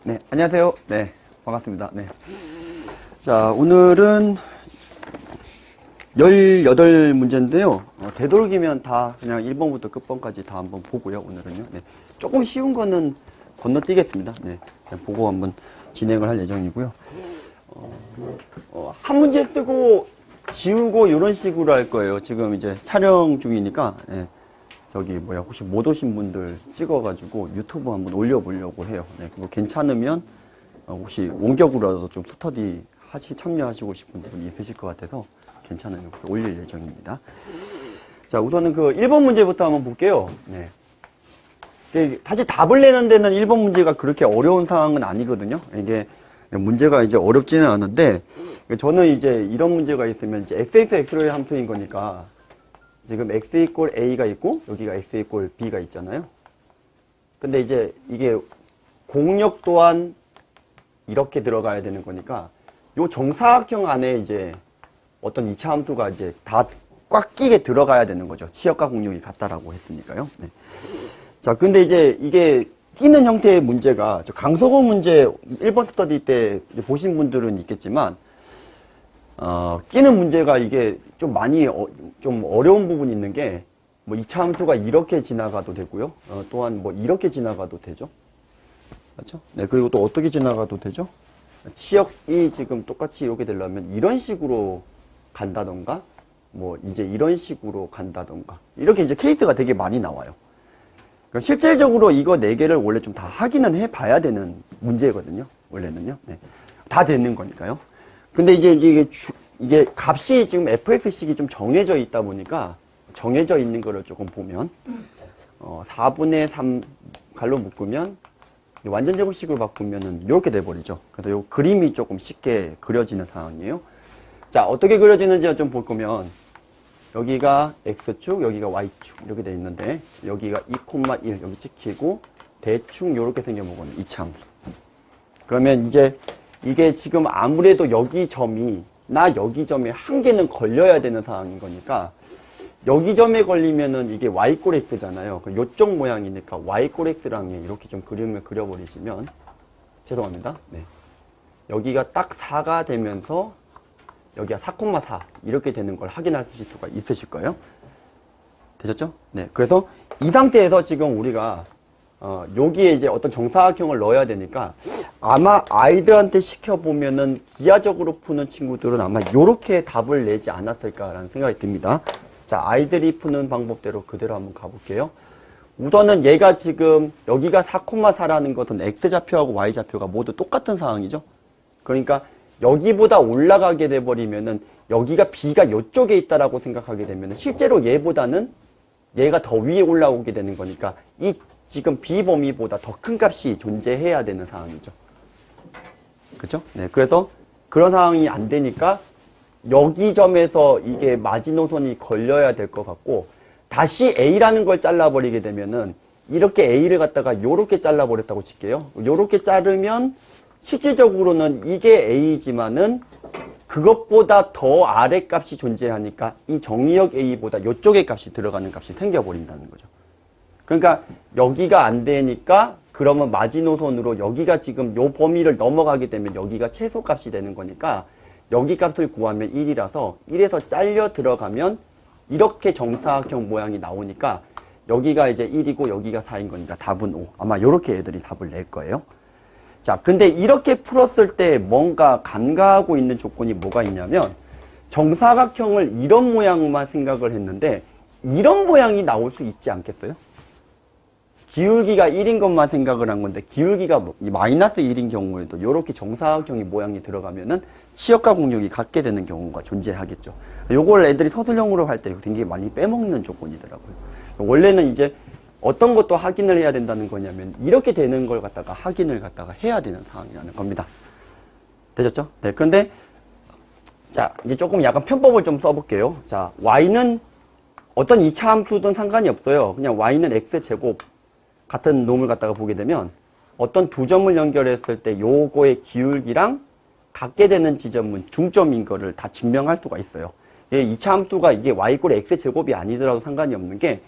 네, 안녕하세요. 네, 반갑습니다. 네. 자, 오늘은 18문제인데요. 되도록이면 다 그냥 1번부터 끝번까지 다 한번 보고요, 오늘은요. 네. 조금 쉬운 거는 건너뛰겠습니다. 네. 그냥 보고 한번 진행을 할 예정이고요. 한 문제 쓰고 지우고 이런 식으로 할 거예요. 지금 이제 촬영 중이니까, 네. 혹시 못 오신 분들 찍어가지고 유튜브 한번 올려보려고 해요. 네. 그거 괜찮으면, 혹시 원격으로라도 좀 스터디 참여하시고 싶은 분이 있으실 것 같아서 괜찮으면 올릴 예정입니다. 자, 우선은 그 1번 문제부터 한번 볼게요. 네. 다시 답을 내는 데는 1번 문제가 그렇게 어려운 상황은 아니거든요. 이게 문제가 이제 어렵지는 않은데, 저는 이제 이런 문제가 있으면 이제 x에서 x로의 함수인 거니까, 지금 x 이꼴 a가 있고, 여기가 x 이꼴 b가 있잖아요. 근데 이제 이게 공역 또한 이렇게 들어가야 되는 거니까, 요 정사각형 안에 이제 어떤 이차 함수가 이제 다 꽉 끼게 들어가야 되는 거죠. 치역과 공역이 같다라고 했으니까요. 네. 자, 근데 이제 이게 끼는 형태의 문제가, 강석호 문제 1번 스터디 때 보신 분들은 있겠지만, 끼는 문제가 이게 좀 좀 어려운 부분이 있는 게, 뭐 이차 함수가 이렇게 지나가도 되고요. 또한 뭐 이렇게 지나가도 되죠. 맞죠? 네, 그리고 또 어떻게 지나가도 되죠? 치역이 지금 똑같이 이렇게 되려면 이런 식으로 간다던가, 뭐 이제 이런 식으로 간다던가, 이렇게 이제 케이스가 되게 많이 나와요. 그러니까 실질적으로 이거 4개를 원래 좀 다 확인은 해봐야 되는 문제거든요. 원래는요. 네. 다 되는 거니까요. 근데 이제 이게 값이 지금 fx식이 좀 정해져 있다 보니까, 정해져 있는 거를 조금 보면, 4분의 3 갈로 묶으면, 완전 제곱식으로 바꾸면은 이렇게 돼버리죠. 그래서 요 그림이 조금 쉽게 그려지는 상황이에요. 자, 어떻게 그려지는지 좀 볼 거면, 여기가 x축, 여기가 y축 이렇게 돼 있는데, 여기가 2,1 여기 찍히고, 대충 이렇게 생겨먹은 이차 함수. 그러면 이제 이게 지금 아무래도 여기 점에 한 개는 걸려야 되는 상황인 거니까, 여기 점에 걸리면은 이게 y꼴 x잖아요. 요쪽 모양이니까 y꼴 x랑 이렇게 좀 그림을 그려버리시면, 죄송합니다. 네. 여기가 딱 4가 되면서 여기가 4,4 이렇게 되는 걸 확인할 수가 있으실 거예요. 되셨죠? 네. 그래서 이 상태에서 지금 우리가 여기에 이제 어떤 정사각형을 넣어야 되니까, 아마 아이들한테 시켜보면은 기하적으로 푸는 친구들은 아마 이렇게 답을 내지 않았을까라는 생각이 듭니다. 자, 아이들이 푸는 방법대로 그대로 한번 가볼게요. 우선은 얘가 지금 여기가 4,4라는 것은 x좌표하고 y좌표가 모두 똑같은 상황이죠. 그러니까 여기보다 올라가게 돼버리면은 여기가 b가 이쪽에 있다라고 생각하게 되면은 실제로 얘보다는 얘가 더 위에 올라오게 되는 거니까 이 지금 b 범위보다 더 큰 값이 존재해야 되는 상황이죠. 그렇죠? 네. 그래서 그런 상황이 안 되니까 여기 점에서 이게 마지노선이 걸려야 될 것 같고, 다시 a라는 걸 잘라버리게 되면은 이렇게 a를 갖다가 요렇게 잘라버렸다고 칠게요. 요렇게 자르면 실질적으로는 이게 a지만은 그것보다 더 아래 값이 존재하니까 이 정의역 a보다 요쪽의 값이 들어가는 값이 생겨버린다는 거죠. 그러니까 여기가 안 되니까 그러면 마지노선으로 여기가 지금 요 범위를 넘어가게 되면 여기가 최소값이 되는 거니까 여기 값을 구하면 1이라서 1에서 잘려 들어가면 이렇게 정사각형 모양이 나오니까 여기가 이제 1이고 여기가 4인 거니까 답은 5. 아마 이렇게 애들이 답을 낼 거예요. 자, 근데 이렇게 풀었을 때 뭔가 간과하고 있는 조건이 뭐가 있냐면, 정사각형을 이런 모양만 생각을 했는데 이런 모양이 나올 수 있지 않겠어요? 기울기가 1인 것만 생각을 한 건데, 기울기가 마이너스 1인 경우에도 이렇게 정사각형이 모양이 들어가면은 치역과 공역이 같게 되는 경우가 존재하겠죠. 요걸 애들이 서술형으로 할 때 굉장히 많이 빼먹는 조건이더라고요. 원래는 이제 어떤 것도 확인을 해야 된다는 거냐면 이렇게 되는 걸 갖다가 확인을 갖다가 해야 되는 상황이라는 겁니다. 되셨죠? 네. 그런데 자, 이제 조금 약간 편법을 좀 써볼게요. 자, y는 어떤 이차 함수든 상관이 없어요. 그냥 y는 x제곱 같은 놈을 갖다가 보게 되면 어떤 두 점을 연결했을 때 요거의 기울기랑 같게 되는 지점은 중점인 거를 다 증명할 수가 있어요. 이차 함수가 이게 y꼴 x제곱이 아니더라도 상관이 없는 게,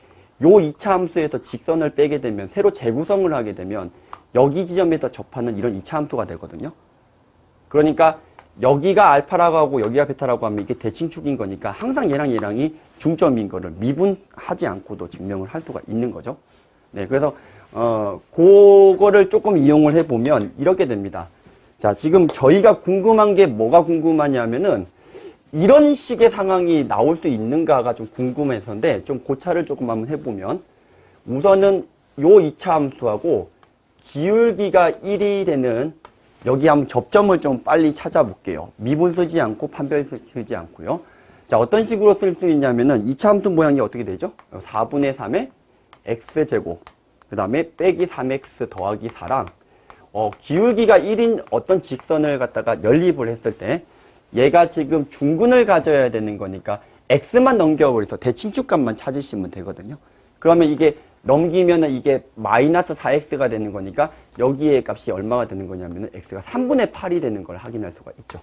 요 이차 함수에서 직선을 빼게 되면 새로 재구성을 하게 되면 여기 지점에서 접하는 이런 2차 함수가 되거든요. 그러니까 여기가 알파라고 하고 여기가 베타라고 하면 이게 대칭축인 거니까 항상 얘랑이 중점인 거를 미분하지 않고도 증명을 할 수가 있는 거죠. 네, 그래서 그거를 조금 이용을 해보면 이렇게 됩니다. 자, 지금 저희가 궁금한 게 뭐가 궁금하냐면은 이런 식의 상황이 나올 수 있는가가 좀 궁금해서인데 좀 고찰을 조금 한번 해보면 우선은 요 2차 함수하고 기울기가 1이 되는 여기 한번 접점을 좀 빨리 찾아볼게요. 미분 쓰지 않고 판별 쓰지 않고요. 자, 어떤 식으로 쓸 수 있냐면은 2차 함수 모양이 어떻게 되죠? 4분의 3의 x제곱 그 다음에 빼기 3x 더하기 4랑 기울기가 1인 어떤 직선을 갖다가 연립을 했을 때 얘가 지금 중근을 가져야 되는 거니까 x만 넘겨버려서 대칭축값만 찾으시면 되거든요. 그러면 이게 넘기면은 이게 마이너스 4x가 되는 거니까 여기에 값이 얼마가 되는 거냐면은 x가 3분의 8이 되는 걸 확인할 수가 있죠.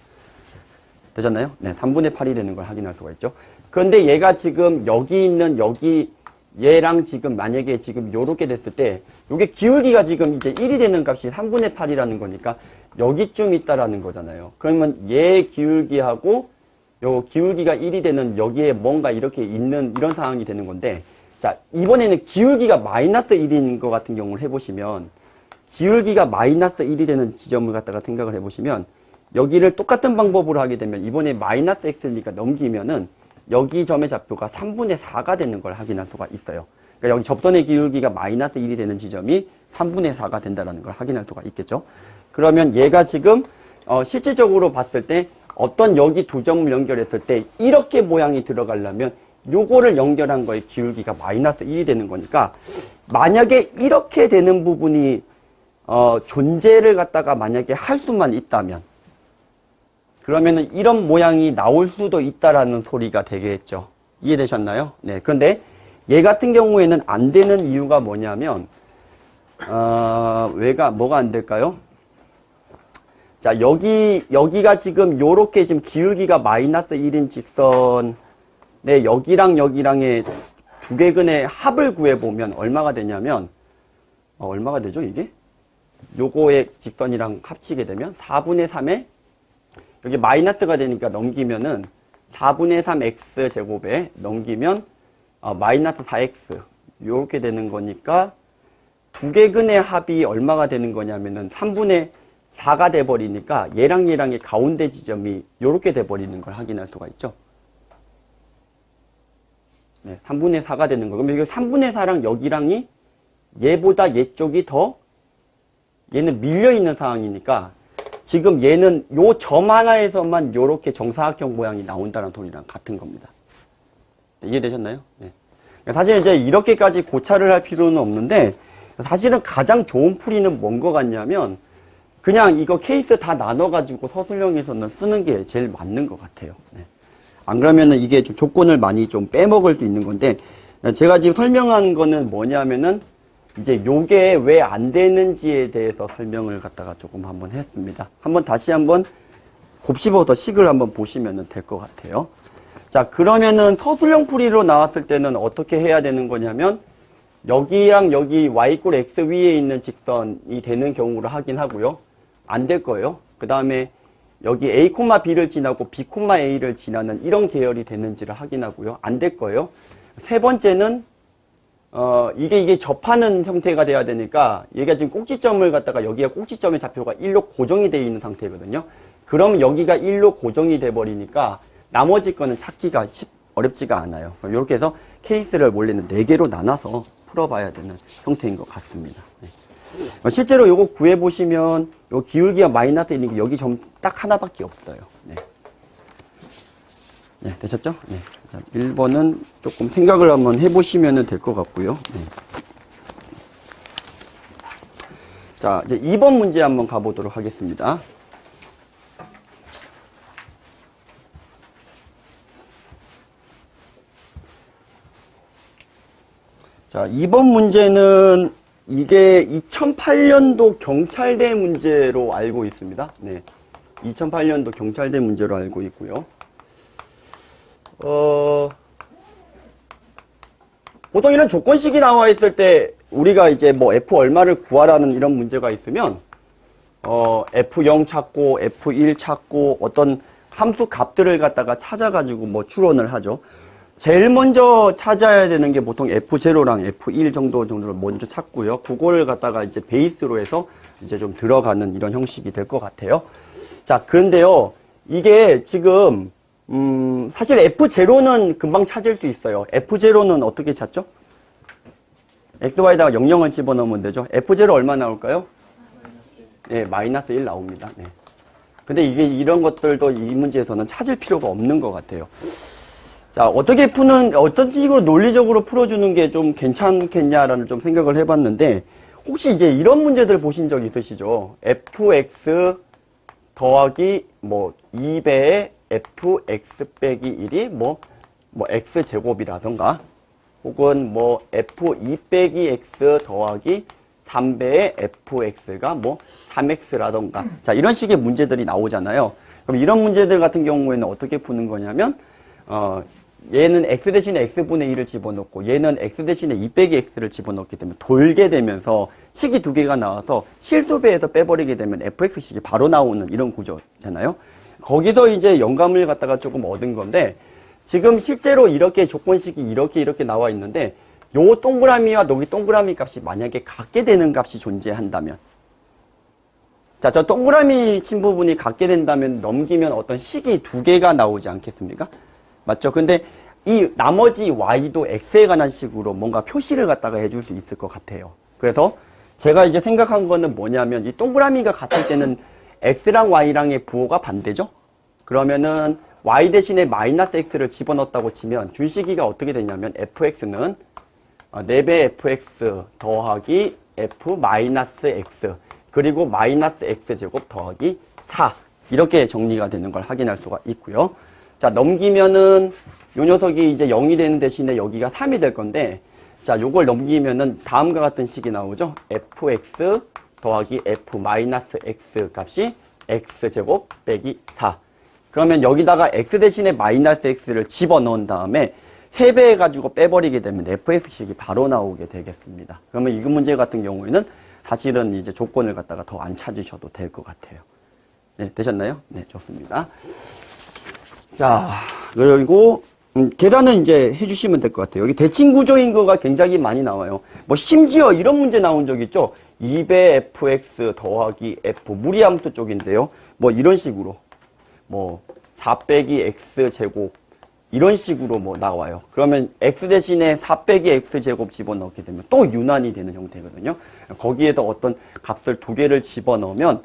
되셨나요? 네, 3분의 8이 되는 걸 확인할 수가 있죠. 그런데 얘가 지금 여기 있는 얘랑 지금 만약에 지금 요렇게 됐을 때 요게 기울기가 지금 이제 1이 되는 값이 3분의 8이라는 거니까 여기쯤 있다라는 거잖아요. 그러면 얘 기울기하고 요 기울기가 1이 되는 여기에 뭔가 이렇게 있는 이런 상황이 되는 건데 자, 이번에는 기울기가 마이너스 1인 것 같은 경우를 해보시면 기울기가 마이너스 1이 되는 지점을 갖다가 생각을 해보시면 여기를 똑같은 방법으로 하게 되면 이번에 마이너스 x니까 넘기면은 여기 점의 좌표가 3분의 4가 되는 걸 확인할 수가 있어요. 그러니까 여기 접선의 기울기가 마이너스 1이 되는 지점이 3분의 4가 된다는 걸 확인할 수가 있겠죠. 그러면 얘가 지금 실질적으로 봤을 때 어떤 여기 두 점을 연결했을 때 이렇게 모양이 들어가려면 요거를 연결한 거의 기울기가 마이너스 1이 되는 거니까 만약에 이렇게 되는 부분이 존재를 갖다가 만약에 할 수만 있다면 그러면은 이런 모양이 나올 수도 있다라는 소리가 되겠죠. 이해되셨나요? 네. 그런데 얘 같은 경우에는 안 되는 이유가 뭐냐면 뭐가 안 될까요? 자, 여기가 지금 요렇게 지금 기울기가 마이너스 1인 직선 네, 여기랑 여기랑의 두 개근의 합을 구해보면 얼마가 되냐면 얼마가 되죠 이게? 요거의 직선이랑 합치게 되면 4분의 3에 여기 마이너스가 되니까 넘기면은 4분의 3x 제곱에 넘기면 마이너스 4x 요렇게 되는 거니까 두 개근의 합이 얼마가 되는 거냐면은 3분의 4가 돼버리니까 얘랑 얘랑의 가운데 지점이 요렇게 돼버리는 걸 확인할 수가 있죠. 네, 3분의 4가 되는 거예요. 그럼 여기 3분의 4랑 여기랑이 얘보다 얘 쪽이 더 얘는 밀려있는 상황이니까 지금 얘는 요 점 하나에서만 요렇게 정사각형 모양이 나온다는 소리랑 같은 겁니다. 네, 이해되셨나요? 네. 사실 이제 이렇게까지 고찰을 할 필요는 없는데 사실은 가장 좋은 풀이는 뭔 것 같냐면 그냥 이거 케이스 다 나눠가지고 서술형에서는 쓰는 게 제일 맞는 것 같아요. 네. 안 그러면은 이게 좀 조건을 많이 좀 빼먹을 수 있는 건데 제가 지금 설명한 거는 뭐냐면은 이제 요게 왜 안 되는지에 대해서 설명을 갖다가 조금 한번 했습니다. 다시 한번 곱씹어서 식을 한번 보시면 될 것 같아요. 자, 그러면은 서술형 풀이로 나왔을 때는 어떻게 해야 되는 거냐면 여기랑 여기 y = x 위에 있는 직선이 되는 경우로 하긴 하고요. 안 될 거예요. 그 다음에 여기 a, b를 지나고 b, a를 지나는 이런 계열이 되는지를 확인하고요. 안 될 거예요. 세 번째는 이게 접하는 형태가 돼야 되니까 얘가 지금 꼭지점을 갖다가 여기가 꼭지점의 좌표가 1로 고정이 되어 있는 상태거든요. 그럼 여기가 1로 고정이 돼 버리니까 나머지 거는 찾기가 어렵지가 않아요. 이렇게 해서 케이스를 원래는 4개로 나눠서 풀어봐야 되는 형태인 것 같습니다. 네. 실제로 요거 구해보시면 요 기울기가 마이너스 1이니까 여기 점 딱 하나밖에 없어요. 네. 네, 되셨죠? 네. 자, 1번은 조금 생각을 한번 해보시면 될 것 같고요. 네. 자, 이제 2번 문제 한번 가보도록 하겠습니다. 자, 2번 문제는 이게 2008년도 경찰대 문제로 알고 있습니다. 네. 2008년도 경찰대 문제로 알고 있고요. 보통 이런 조건식이 나와 있을 때 우리가 이제 뭐 F 얼마를 구하라는 이런 문제가 있으면, F0 찾고, F1 찾고, 어떤 함수 값들을 갖다가 찾아가지고 뭐 추론을 하죠. 제일 먼저 찾아야 되는 게 보통 F0랑 F1 정도를 먼저 찾고요. 그거를 갖다가 이제 베이스로 해서 이제 좀 들어가는 이런 형식이 될 것 같아요. 자, 그런데요, 이게 지금, 사실 F0는 금방 찾을 수 있어요. F0는 어떻게 찾죠? XY에다가 00을 집어넣으면 되죠. F0 얼마 나올까요? 네, 마이너스 1 나옵니다. 네. 근데 이게 이런 것들도 이 문제에서는 찾을 필요가 없는 것 같아요. 자, 어떤 식으로 논리적으로 풀어주는 게 좀 괜찮겠냐라는 좀 생각을 해봤는데, 혹시 이제 이런 문제들 보신 적 있으시죠? fx 더하기 뭐 2배의 fx 빼기 1이 뭐 x제곱이라던가, 혹은 뭐 f2 빼기 x 더하기 3배의 fx가 뭐 3x라던가. 자, 이런 식의 문제들이 나오잖아요. 그럼 이런 문제들 같은 경우에는 어떻게 푸는 거냐면, 얘는 x 대신에 x분의 1을 집어넣고, 얘는 x 대신에 2 빼기 x를 집어넣기 때문에 돌게 되면서 식이 두 개가 나와서 실두배에서 빼버리게 되면 fx식이 바로 나오는 이런 구조잖아요. 거기서 이제 영감을 갖다가 조금 얻은 건데, 지금 실제로 이렇게 조건식이 이렇게 나와 있는데, 요 동그라미와 여기 동그라미 값이 만약에 같게 되는 값이 존재한다면, 자, 저 동그라미 친 부분이 같게 된다면 넘기면 어떤 식이 두 개가 나오지 않겠습니까? 맞죠? 근데 이 나머지 y도 x에 관한 식으로 뭔가 표시를 갖다가 해줄 수 있을 것 같아요. 그래서 제가 이제 생각한 거는 뭐냐면, 이 동그라미가 같을 때는 x랑 y랑의 부호가 반대죠? 그러면은 y 대신에 마이너스 x를 집어넣었다고 치면 준식이가 어떻게 되냐면, fx는 4배 fx 더하기 f 마이너스 x 그리고 마이너스 x제곱 더하기 4, 이렇게 정리가 되는 걸 확인할 수가 있고요. 자, 넘기면은 요 녀석이 이제 0이 되는 대신에 여기가 3이 될 건데, 자, 요걸 넘기면은 다음과 같은 식이 나오죠. fx 더하기 f 마이너스 x 값이 x제곱 빼기 4. 그러면 여기다가 x 대신에 마이너스 x를 집어넣은 다음에 3배 해가지고 빼버리게 되면 fx식이 바로 나오게 되겠습니다. 그러면 이 문제 같은 경우에는 사실은 이제 조건을 갖다가 더 안 찾으셔도 될 것 같아요. 네, 되셨나요? 네, 좋습니다. 자, 그리고 계산은 이제 해주시면 될 것 같아요. 여기 대칭 구조인 거가 굉장히 많이 나와요. 뭐 심지어 이런 문제 나온 적 있죠. 2배 fx 더하기 f 무리함수 쪽인데요. 뭐 이런 식으로 뭐 4 빼기 x 제곱 이런 식으로 뭐 나와요. 그러면 x 대신에 4 빼기 x 제곱 집어넣게 되면 또 유난히 되는 형태거든요. 거기에다 어떤 값을 두 개를 집어넣으면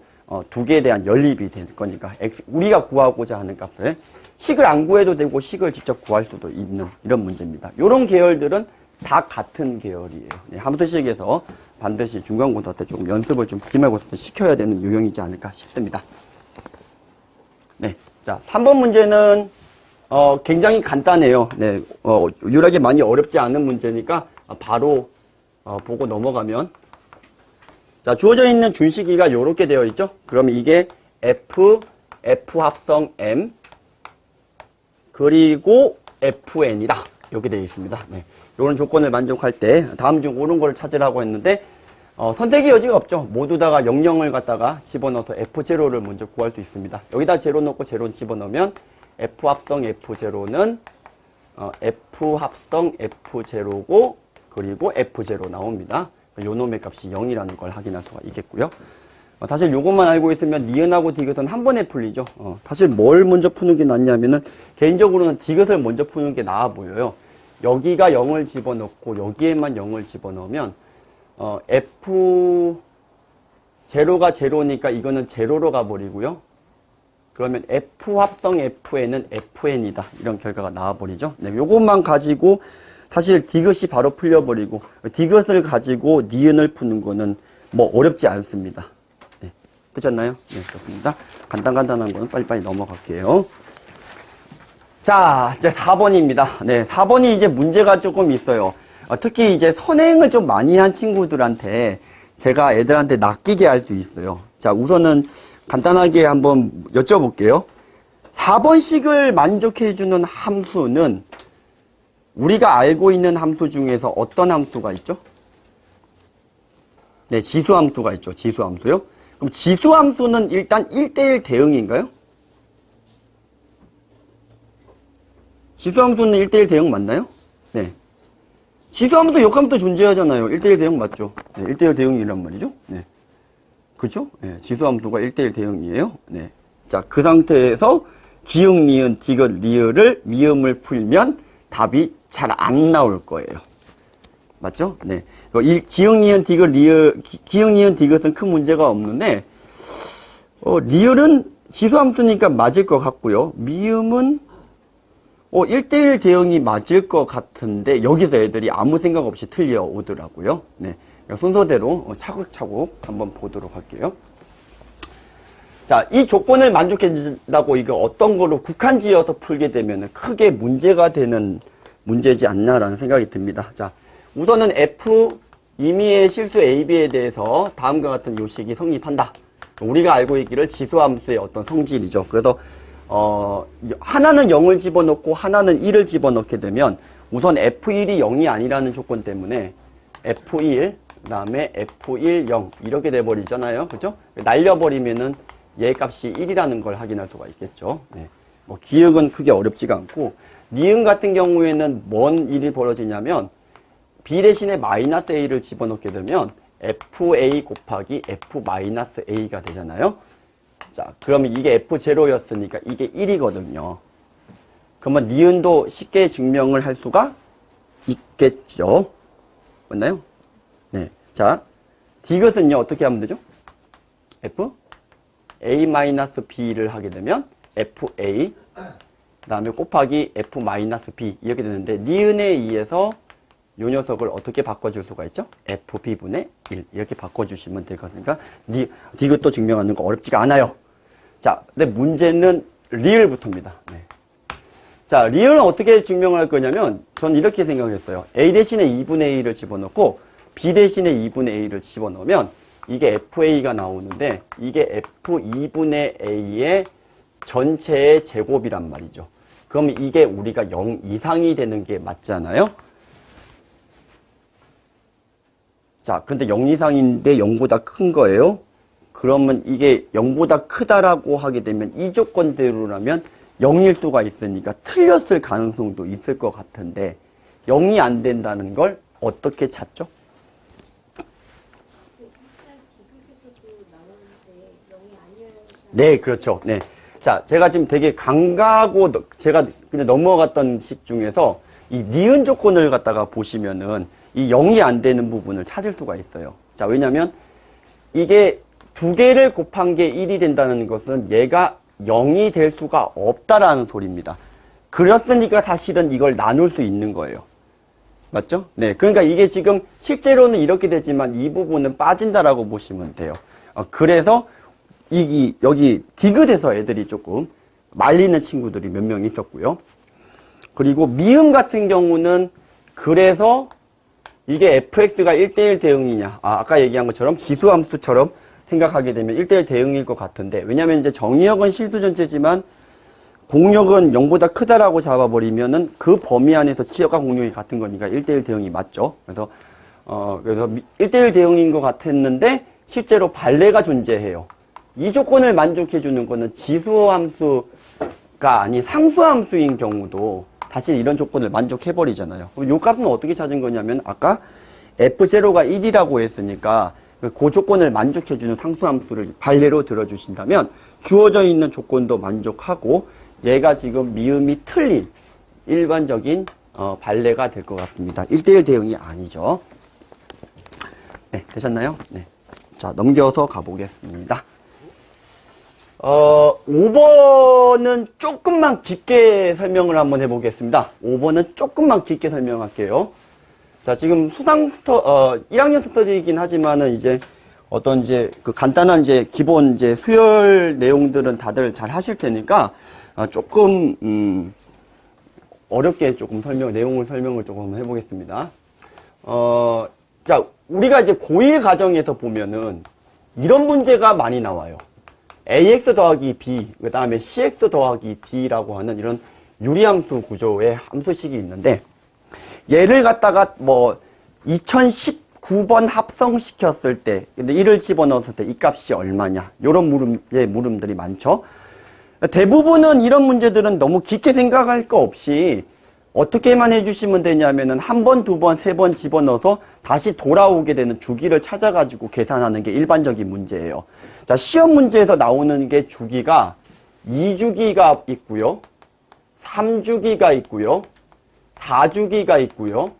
두 개에 대한 연립이 될 거니까 우리가 구하고자 하는 값을 식을 안 구해도 되고 식을 직접 구할 수도 있는 이런 문제입니다. 이런 계열들은 다 같은 계열이에요. 네, 함수식에서 반드시 중간고사 때 조금 연습을 좀 기말고사 때 시켜야 되는 유형이지 않을까 싶습니다. 네, 자 3번 문제는 굉장히 간단해요. 네, 유일하게 많이 어렵지 않은 문제니까 바로 보고 넘어가면, 자, 주어져 있는 준식이가 이렇게 되어 있죠. 그러면 이게 f 합성 m 그리고 fn이다. 이렇게 되어 있습니다. 네, 이런 조건을 만족할 때 다음 중 옳은 걸 찾으라고 했는데, 선택의 여지가 없죠. 모두 다가 00을 갖다가 집어넣어서 f0를 먼저 구할 수 있습니다. 여기다 0 넣고 0 집어넣으면 f 합성 f0는 f 합성 f0고 그리고 f0 나옵니다. 요 놈의 값이 0이라는 걸 확인할 수가 있겠고요. 사실 요것만 알고 있으면 니은하고 디귿은 한 번에 풀리죠. 사실 뭘 먼저 푸는 게 낫냐면은 개인적으로는 디귿을 먼저 푸는 게 나아 보여요. 여기가 0을 집어넣고 여기에만 0을 집어넣으면 f0가 0니까 이거는 0로 가버리고요. 그러면 f 합성 fn은 fn이다. 이런 결과가 나와버리죠. 네, 요것만 가지고 사실 디귿이 바로 풀려버리고 디귿을 가지고 니은을 푸는 거는 뭐 어렵지 않습니다. 네, 되셨나요? 네, 좋습니다. 간단한 거는 빨리빨리 넘어갈게요. 자, 이제 4번입니다. 네, 4번이 이제 문제가 조금 있어요. 특히 이제 선행을 좀 많이 한 친구들한테 제가 애들한테 낚이게 할 수 있어요. 자, 우선은 간단하게 한번 여쭤볼게요. 4번식을 만족해주는 함수는 우리가 알고 있는 함수 중에서 어떤 함수가 있죠? 네, 지수함수가 있죠. 지수함수요. 그럼 지수함수는 일단 1대1 대응인가요? 지수함수는 1대1 대응 맞나요? 네. 지수함수, 역함수 존재하잖아요. 1대1 대응 맞죠? 네, 1대1 대응이란 말이죠. 네. 그죠? 네, 지수함수가 1대1 대응이에요. 네. 자, 그 상태에서 기역, 니은, 디귿, 리을을 미음을 풀면 답이 잘 안 나올 거예요. 맞죠? 네. 기역, 니은, 디귿, 리을, 기역, 니은, 디귿은 큰 문제가 없는데, 리을은 지수함수니까 맞을 것 같고요. 미음은, 1대1 대응이 맞을 것 같은데, 여기서 애들이 아무 생각 없이 틀려오더라고요. 네. 순서대로 차곡차곡 한번 보도록 할게요. 자, 이 조건을 만족해준다고 이거 어떤 걸로 국한 지어서 풀게 되면 크게 문제가 되는 문제지 않나라는 생각이 듭니다. 자, 우선은 F 임의의 실수 AB에 대해서 다음과 같은 요식이 성립한다. 우리가 알고 있기를 지수함수의 어떤 성질이죠. 그래서 하나는 0을 집어넣고 하나는 1을 집어넣게 되면 우선 F1이 0이 아니라는 조건 때문에 F1 그다음에 F1 0 이렇게 돼버리잖아요. 그죠? 날려버리면은 얘 값이 1이라는 걸 확인할 수가 있겠죠. 네. 기억은 크게 어렵지가 않고, 니은 같은 경우에는 뭔 일이 벌어지냐면, B 대신에 마이너스 A를 집어넣게 되면, FA 곱하기 F-A가 되잖아요. 자, 그러면 이게 F0였으니까 이게 1이거든요. 그러면 니은도 쉽게 증명을 할 수가 있겠죠. 맞나요? 네. 자, 디귿은요, 어떻게 하면 되죠? F? A-B를 하게 되면 FA 그 다음에 곱하기 F-B 이렇게 되는데 니은에 의해서 요 녀석을 어떻게 바꿔줄 수가 있죠? FB분의 1 이렇게 바꿔주시면 될 것 같으니까 디귿도 증명하는 거 어렵지가 않아요. 자, 근데 문제는 리을부터입니다. 네. 자, 리을은 어떻게 증명할 거냐면 전 이렇게 생각했어요. A 대신에 2분의 A를 집어넣고 B 대신에 2분의 A를 집어넣으면 이게 FA가 나오는데 이게 F2분의 A의 전체의 제곱이란 말이죠. 그럼 이게 우리가 0 이상이 되는 게 맞잖아요. 자, 근데 0 이상인데 0보다 큰 거예요. 그러면 이게 0보다 크다라고 하게 되면 이 조건대로라면 0일 수가 있으니까 틀렸을 가능성도 있을 것 같은데 0이 안 된다는 걸 어떻게 찾죠? 네, 그렇죠. 네. 자, 제가 지금 되게 강가고 제가 그냥 넘어갔던 식 중에서 이 니은 조건을 갖다가 보시면은 이 0이 안 되는 부분을 찾을 수가 있어요. 자, 왜냐면 이게 두 개를 곱한 게 1이 된다는 것은 얘가 0이 될 수가 없다라는 소리입니다. 그랬으니까 사실은 이걸 나눌 수 있는 거예요. 맞죠? 네. 그러니까 이게 지금 실제로는 이렇게 되지만 이 부분은 빠진다라고 보시면 돼요. 그래서 여기 디귿에서 애들이 조금 말리는 친구들이 몇 명 있었고요. 그리고 미음 같은 경우는 그래서 이게 fx가 1대1 대응이냐. 아까 얘기한 것처럼 지수함수처럼 생각하게 되면 1대1 대응일 것 같은데 왜냐면 이제 정의역은 실수 전체지만 공역은 0보다 크다라고 잡아버리면은 그 범위 안에서 치역과 공역이 같은 거니까 1대1 대응이 맞죠. 그래서 1대1 대응인 것 같았는데 실제로 발레가 존재해요. 이 조건을 만족해주는 거는 지수함수가 아닌 상수함수인 경우도 사실 이런 조건을 만족해버리잖아요. 그럼 요 값은 어떻게 찾은 거냐면 아까 F0가 1이라고 했으니까 그 조건을 만족해주는 상수함수를 발레로 들어주신다면 주어져 있는 조건도 만족하고 얘가 지금 미음이 틀린 일반적인 발레가 될 것 같습니다. 1대1 대응이 아니죠. 네, 되셨나요? 네. 자, 넘겨서 가보겠습니다. 5번은 조금만 깊게 설명을 한번 해보겠습니다. 5번은 조금만 깊게 설명할게요. 자, 지금 수상 1학년 스터디이긴 하지만은 이제 어떤 이제 그 간단한 이제 기본 이제 수열 내용들은 다들 잘 하실 테니까 조금 어렵게 조금 내용을 설명을 조금 해보겠습니다. 자, 우리가 이제 고1 과정에서 보면은 이런 문제가 많이 나와요. ax 더하기 b, 그 다음에 cx 더하기 d라고 하는 이런 유리함수 구조의 함수식이 있는데 얘를 갖다가 뭐 9번 합성시켰을 때, 근데 1을 집어넣었을 때 이 값이 얼마냐? 이런 물음들이 많죠. 대부분은 이런 문제들은 너무 깊게 생각할 거 없이 어떻게만 해주시면 되냐면은 한 번, 두 번, 세 번 집어넣어서 다시 돌아오게 되는 주기를 찾아가지고 계산하는 게 일반적인 문제예요. 자, 시험 문제에서 나오는 게 주기가 2주기가 있고요. 3주기가 있고요. 4주기가 있고요.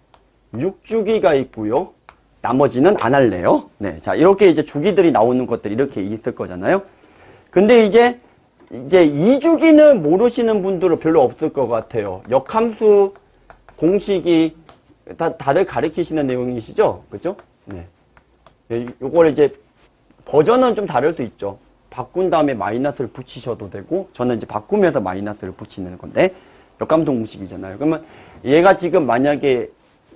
6주기가 있고요. 나머지는 안 할래요. 네. 자, 이렇게 이제 주기들이 나오는 것들이 이렇게 있을 거잖아요. 근데 이제 2주기는 모르시는 분들은 별로 없을 것 같아요. 역함수 공식이 다들 가르치시는 내용이시죠? 그죠? 네. 요걸 이제 버전은 좀 다를 수 있죠. 바꾼 다음에 마이너스를 붙이셔도 되고, 저는 이제 바꾸면서 마이너스를 붙이는 건데, 역함수 공식이잖아요. 그러면 얘가 지금 만약에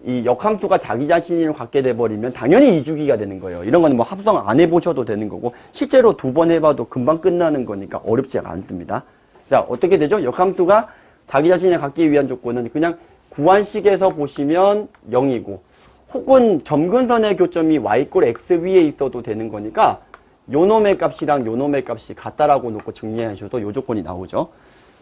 이 역함수가 자기 자신을 갖게 돼버리면 당연히 2주기가 되는 거예요. 이런 거는 뭐 합성 안 해보셔도 되는 거고, 실제로 2번 해봐도 금방 끝나는 거니까 어렵지가 않습니다. 자, 어떻게 되죠? 역함수가 자기 자신을 갖기 위한 조건은 그냥 구한식에서 보시면 0이고, 혹은 점근선의 교점이 y 꼴 x 위에 있어도 되는 거니까 요 놈의 값이랑 요 놈의 값이 같다라고 놓고 정리하셔도 요 조건이 나오죠.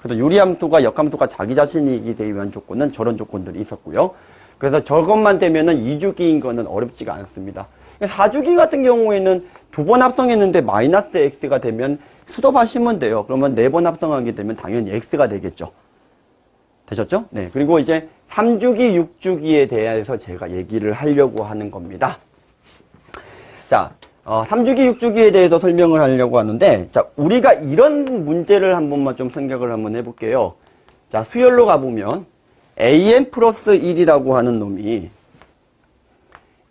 그래서 유리함수가 역함수가 자기 자신이기 위한 조건은 저런 조건들이 있었고요. 그래서 저것만 되면은 2주기인 거는 어렵지가 않습니다. 4주기 같은 경우에는 2번 합성했는데 마이너스 x가 되면 수dob하시면 돼요. 그러면 4번 합성하게 되면 당연히 x가 되겠죠. 되셨죠? 네. 그리고 이제 3주기, 6주기에 대해서 제가 얘기를 하려고 하는 겁니다. 자, 3주기, 6주기에 대해서 설명을 하려고 하는데, 자, 우리가 이런 문제를 한 번만 좀 생각을 한번 해볼게요. 자, 수열로 가보면, an 플러스 1이라고 하는 놈이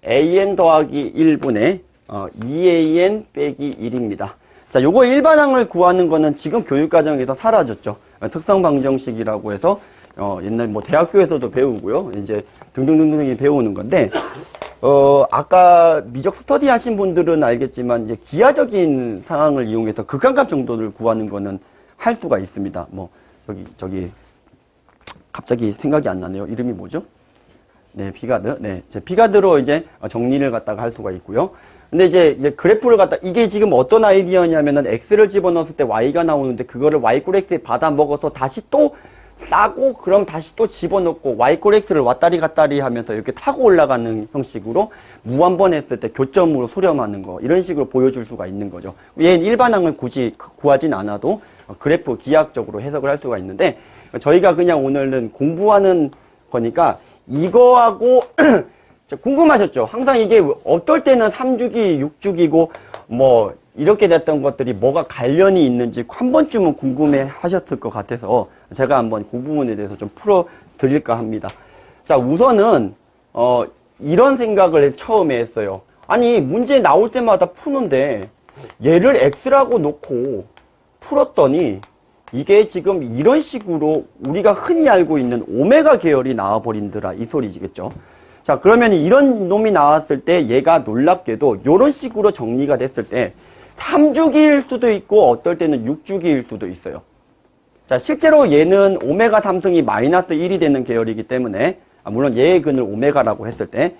an 더하기 1분의 2an 빼기 1입니다. 자, 요거 일반항을 구하는 거는 지금 교육과정에서 사라졌죠. 특성방정식이라고 해서 옛날 뭐 대학교에서도 배우고요. 이제 등등등등이 배우는 건데, 아까 미적 스터디 하신 분들은 알겠지만, 이제 기하적인 상황을 이용해서 극한값 정도를 구하는 거는 할 수가 있습니다. 뭐, 저기, 갑자기 생각이 안 나네요. 이름이 뭐죠? 네, 피가드. 네, 제 피가드로 이제 정리를 갖다가 할 수가 있고요. 근데 이제 그래프를 갖다, 이게 지금 어떤 아이디어냐면은 x를 집어넣었을 때 y가 나오는데 그거를 y 꼴 x에 받아 먹어서 다시 또 싸고 그럼 다시 또 집어넣고 y 꼴 x를 왔다리 갔다리 하면서 이렇게 타고 올라가는 형식으로 무한번 했을 때 교점으로 수렴하는 거, 이런 식으로 보여줄 수가 있는 거죠. 얘는 일반항을 굳이 구하진 않아도 그래프 기하학적으로 해석을 할 수가 있는데, 저희가 그냥 오늘은 공부하는 거니까 이거하고 궁금하셨죠? 항상 이게 어떨 때는 3주기, 6주기고 뭐 이렇게 됐던 것들이 뭐가 관련이 있는지 한 번쯤은 궁금해 하셨을 것 같아서 제가 한번 그 부분에 대해서 좀 풀어 드릴까 합니다. 자, 우선은 이런 생각을 처음에 했어요. 아니, 문제 나올 때마다 푸는데 얘를 x라고 놓고 풀었더니 이게 지금 이런 식으로 우리가 흔히 알고 있는 오메가 계열이 나와버린더라, 이 소리지겠죠. 자, 그러면 이런 놈이 나왔을 때 얘가 놀랍게도 이런 식으로 정리가 됐을 때 3주기일 수도 있고 어떨 때는 6주기일 수도 있어요. 자, 실제로 얘는 오메가 3승이 마이너스 1이 되는 계열이기 때문에, 물론 얘의 근을 오메가라고 했을 때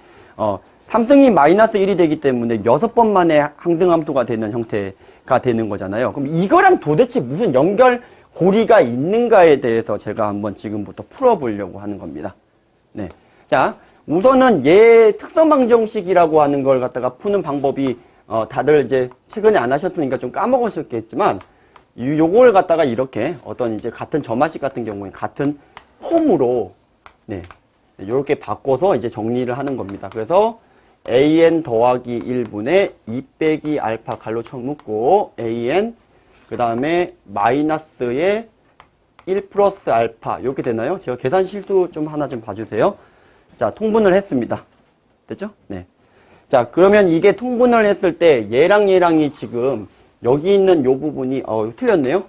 3승이 마이너스 1이 되기 때문에 6번 만에 항등함수가 되는 형태가 되는 거잖아요. 그럼 이거랑 도대체 무슨 연결고리가 있는가에 대해서 제가 한번 지금부터 풀어보려고 하는 겁니다. 네. 자, 우선은 얘 특성방정식이라고 하는 걸 갖다가 푸는 방법이 다들 이제 최근에 안 하셨으니까 좀 까먹으셨겠지만, 요걸 갖다가 이렇게 어떤 이제 같은 점화식 같은 경우에 같은 폼으로, 네, 요렇게 바꿔서 이제 정리를 하는 겁니다. 그래서 an 더하기 1분의 2 빼기 알파 갈로 쳐 묶고 an, 그 다음에 마이너스의 1 플러스 알파, 이렇게 되나요? 제가 계산 실수 좀 하나 좀 봐주세요. 자, 통분을 했습니다. 됐죠? 네. 자, 그러면 이게 통분을 했을 때 얘랑 얘랑이 지금 여기 있는 요 부분이 틀렸네요.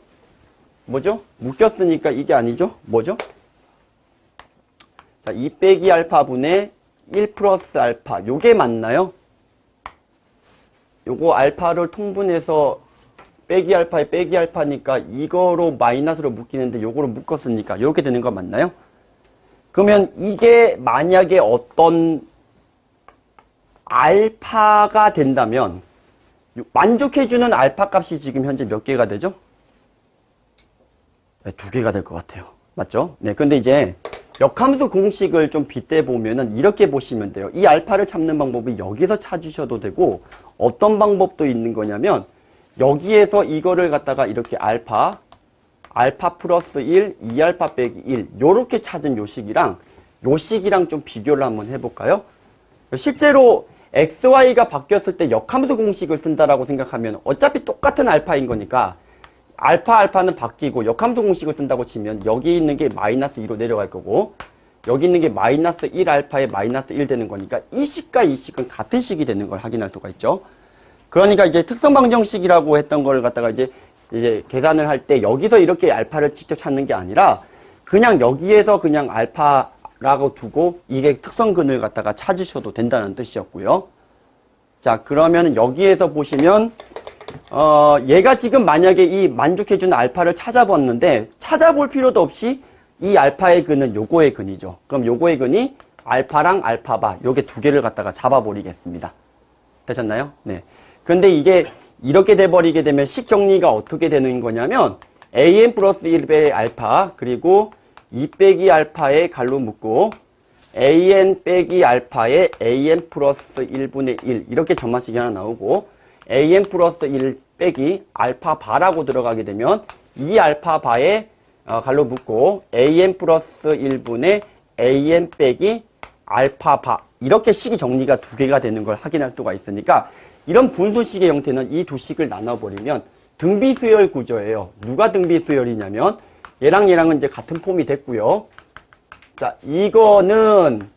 뭐죠? 묶였으니까 이게 아니죠? 뭐죠? 자, 2 빼기 알파분의 1 플러스 알파, 요게 맞나요? 요거 알파를 통분해서 빼기 알파에 빼기 알파니까 이거로 마이너스로 묶이는데 요거로 묶었으니까 요렇게 되는 거 맞나요? 그러면 이게 만약에 어떤 알파가 된다면 만족해주는 알파 값이 지금 현재 몇 개가 되죠? 네, 2개가 될 것 같아요. 맞죠? 네, 근데 이제 역함수 공식을 좀 빗대 보면은 이렇게 보시면 돼요. 이 알파를 찾는 방법이 여기서 찾으셔도 되고 어떤 방법도 있는 거냐면 여기에서 이거를 갖다가 이렇게 알파 플러스 1, 2알파 빼기 1 요렇게 찾은 요식이랑 좀 비교를 한번 해볼까요? 실제로 XY가 바뀌었을 때 역함수 공식을 쓴다라고 생각하면 어차피 똑같은 알파인 거니까 알파는 바뀌고 역함수 공식을 쓴다고 치면 여기 있는 게 마이너스 2로 내려갈 거고 여기 있는 게 마이너스 1알파에 마이너스 1 되는 거니까 이 식과 이 식은 같은 식이 되는 걸 확인할 수가 있죠. 그러니까 이제 특성방정식이라고 했던 걸 갖다가 이제 계산을 할 때 여기서 이렇게 알파를 직접 찾는 게 아니라 그냥 여기에서 그냥 알파라고 두고 이게 특성근을 갖다가 찾으셔도 된다는 뜻이었고요. 자, 그러면 여기에서 보시면 얘가 지금 만약에 이 만족해주는 알파를 찾아봤는데 찾아볼 필요도 없이 이 알파의 근은 요거의 근이죠. 그럼 요거의 근이 알파랑 알파바 요게 2개를 갖다가 잡아버리겠습니다. 되셨나요? 네. 근데 이게 이렇게 돼버리게 되면 식 정리가 어떻게 되는 거냐면 an 플러스 1의 알파 그리고 2 빼기 알파에 갈로 묶고 an 빼기 알파에 an 플러스 1분의 1 이렇게 점화식이 하나 나오고 an 플러스 1 빼기 알파 바라고 들어가게 되면 이 알파 바에 갈로 묶고 an 플러스 1분의 an 빼기 알파 바 이렇게 식이 정리가 2개가 되는 걸 확인할 수가 있으니까 이런 분수식의 형태는 이 두 식을 나눠버리면 등비수열 구조예요. 누가 등비수열이냐면 얘랑은 이제 같은 폼이 됐고요. 자, 이거는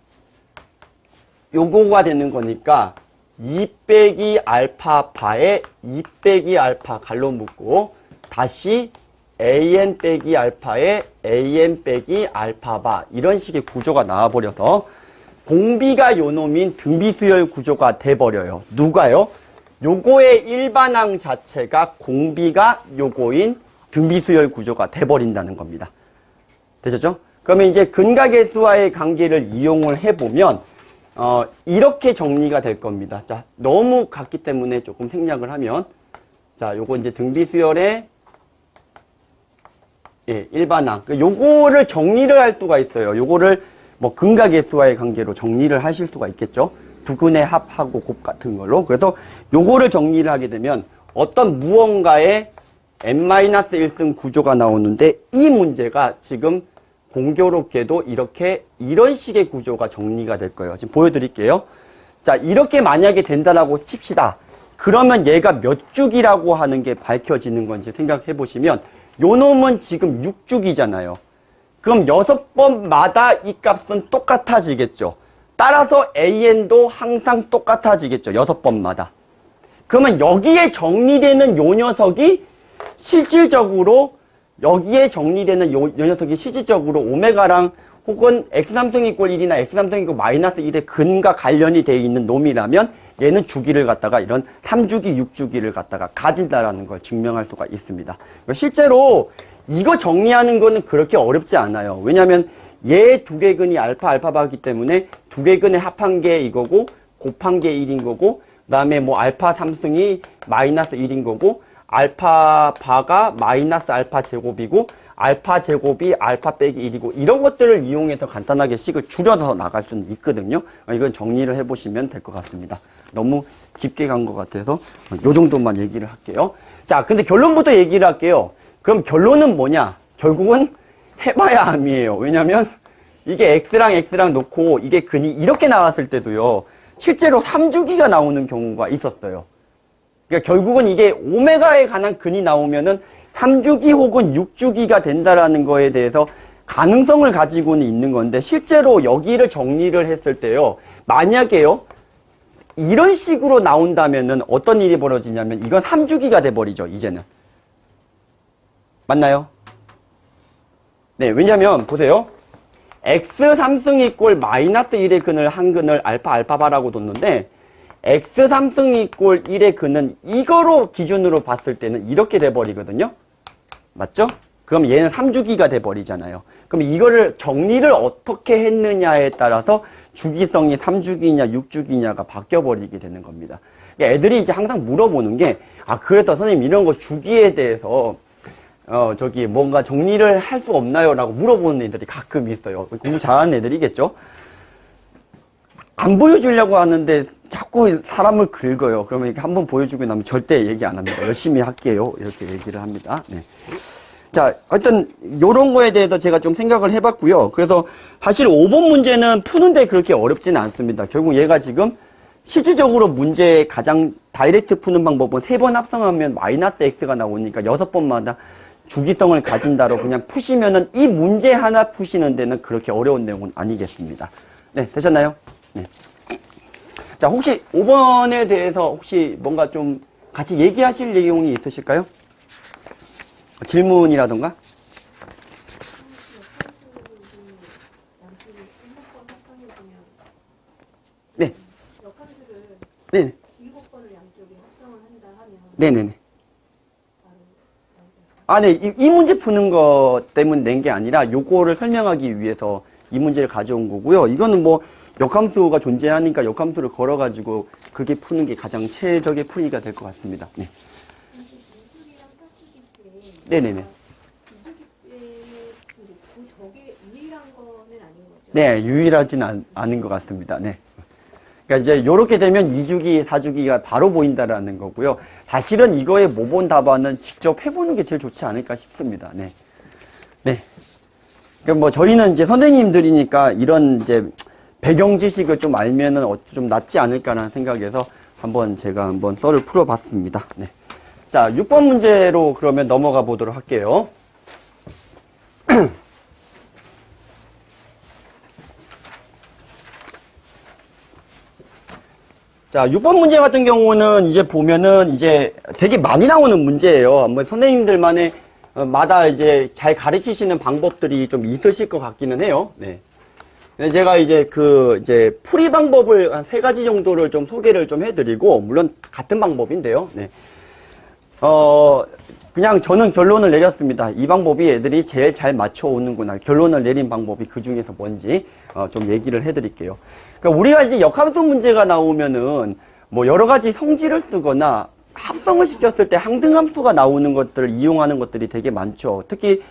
요거가 되는 거니까 2 빼기 알파 바에 2 빼기 알파 갈로 묶고 다시 an 빼기 알파에 an 빼기 알파 바 이런 식의 구조가 나와버려서 공비가 요놈인 등비수열 구조가 돼버려요. 누가요? 요거의 일반항 자체가 공비가 요거인 등비수열 구조가 돼버린다는 겁니다. 되셨죠? 그러면 이제 근각계수와의 관계를 이용을 해보면 이렇게 정리가 될 겁니다. 자, 너무 같기 때문에 조금 생략을 하면 자, 요거 이제 등비수열의 일반항. 요거를 정리를 할 수가 있어요. 요거를 뭐 근각계수와의 관계로 정리를 하실 수가 있겠죠. 두 근의 합하고 곱 같은 걸로. 그래서 요거를 정리를 하게 되면 어떤 무언가의 n-1승 구조가 나오는데 이 문제가 지금 공교롭게도 이런 식의 구조가 정리가 될 거예요. 지금 보여드릴게요. 자, 이렇게 만약에 된다라고 칩시다. 그러면 얘가 몇 주기라고 하는 게 밝혀지는 건지 생각해 보시면 요 놈은 지금 6주기잖아요. 그럼 6번마다 이 값은 똑같아지겠죠. 따라서 an도 항상 똑같아지겠죠. 6번마다. 그러면 여기에 정리되는 요 녀석이 실질적으로 여기에 정리되는 요 녀석이 실질적으로 오메가랑 혹은 x3승 이꼴 1이나 x3승 이꼴 마이너스 1의 근과 관련이 되어 있는 놈이라면 얘는 주기를 갖다가 이런 3주기, 6주기를 갖다가 가진다라는 걸 증명할 수가 있습니다. 실제로 이거 정리하는 거는 그렇게 어렵지 않아요. 왜냐하면 얘 2개 근이 알파바기 때문에 2개 근의 합한 게 이거고 곱한 게 1인 거고 그 다음에 뭐 알파 3승이 마이너스 1인 거고 알파바가 마이너스 알파 제곱이고 알파 제곱이 알파 빼기 1이고 이런 것들을 이용해서 간단하게 식을 줄여서 나갈 수는 있거든요. 이건 정리를 해보시면 될 것 같습니다. 너무 깊게 간 것 같아서 요 정도만 얘기를 할게요. 자, 근데 결론부터 얘기를 할게요. 그럼 결론은 뭐냐? 결국은 해봐야 함이에요. 왜냐면 이게 x랑 놓고 이게 근이 이렇게 나왔을 때도요. 실제로 3주기가 나오는 경우가 있었어요. 그러니까 결국은 이게 오메가에 관한 근이 나오면은 3주기 혹은 6주기가 된다라는 거에 대해서 가능성을 가지고는 있는 건데 실제로 여기를 정리를 했을 때요. 만약에요. 이런 식으로 나온다면은 어떤 일이 벌어지냐면 이건 3주기가 돼버리죠. 이제는. 맞나요? 네, 왜냐면 보세요. x3승 이꼴 마이너스 1의 근을 한 근을 알파바라고 뒀는데 x3승 이꼴 1의 근은 이거로 기준으로 봤을 때는 이렇게 돼버리거든요. 맞죠? 그럼 얘는 3주기가 돼버리잖아요. 그럼 이거를 정리를 어떻게 했느냐에 따라서 주기성이 3주기냐 6주기냐가 바뀌어버리게 되는 겁니다. 그러니까 애들이 이제 항상 물어보는 게, 아, 그래도 선생님 이런 거 주기에 대해서 뭔가 정리를 할 수 없나요? 라고 물어보는 애들이 가끔 있어요. 공부 잘하는 애들이겠죠? 안 보여주려고 하는데 자꾸 사람을 긁어요. 그러면 이렇게 한번 보여주고 나면 절대 얘기 안 합니다. 열심히 할게요. 이렇게 얘기를 합니다. 네. 자, 하여튼 요런 거에 대해서 제가 좀 생각을 해봤고요. 그래서 사실 5번 문제는 푸는데 그렇게 어렵지는 않습니다. 결국 얘가 지금 실질적으로 문제 가장 다이렉트 푸는 방법은 3번 합성하면 마이너스 x가 나오니까 6번마다 주기성을 가진다로 그냥 푸시면은 이 문제 하나 푸시는 데는 그렇게 어려운 내용은 아니겠습니다. 네, 되셨나요? 네. 자, 혹시 5번에 대해서 혹시 뭔가 좀 같이 얘기하실 내용이 있으실까요? 질문이라던가? 네. 네. 7번을 양쪽에 합성을 한다 하면 네네네. 아, 네. 이 문제 푸는 것 때문에 낸 게 아니라 요거를 설명하기 위해서 이 문제를 가져온 거고요. 이거는 뭐 역함수가 존재하니까 역함수를 걸어가지고 그게 푸는 게 가장 최적의 풀이가 될 것 같습니다. 네. 네네네. 저게 유일한 거는 아닌 거죠? 네, 유일하진 않은 것 같습니다. 네. 그러니까 이제 요렇게 되면 2주기, 4주기가 바로 보인다라는 거고요. 사실은 이거의 모본 답안은 직접 해보는 게 제일 좋지 않을까 싶습니다. 네. 네. 그럼 뭐 저희는 이제 선생님들이니까 이런 이제 배경 지식을 좀 알면은 좀 낫지 않을까라는 생각에서 제가 한번 썰을 풀어봤습니다. 네. 자, 6번 문제로 그러면 넘어가 보도록 할게요. 자, 6번 문제 같은 경우는 이제 보면은 이제 되게 많이 나오는 문제예요. 뭐 선생님들만의 마다 이제 잘 가르치시는 방법들이 좀 있으실 것 같기는 해요. 네. 근데 제가 이제 이제 풀이 방법을 한 3가지 정도를 좀 소개를 좀 해드리고, 물론 같은 방법인데요. 네. 그냥 저는 결론을 내렸습니다. 이 방법이 애들이 제일 잘 맞춰오는구나. 결론을 내린 방법이 그 중에서 뭔지 좀 얘기를 해드릴게요. 그러니까 우리가 이제 역함수 문제가 나오면은 뭐 여러 가지 성질을 쓰거나 합성을 시켰을 때 항등함수가 나오는 것들을 이용하는 것들이 되게 많죠. 특히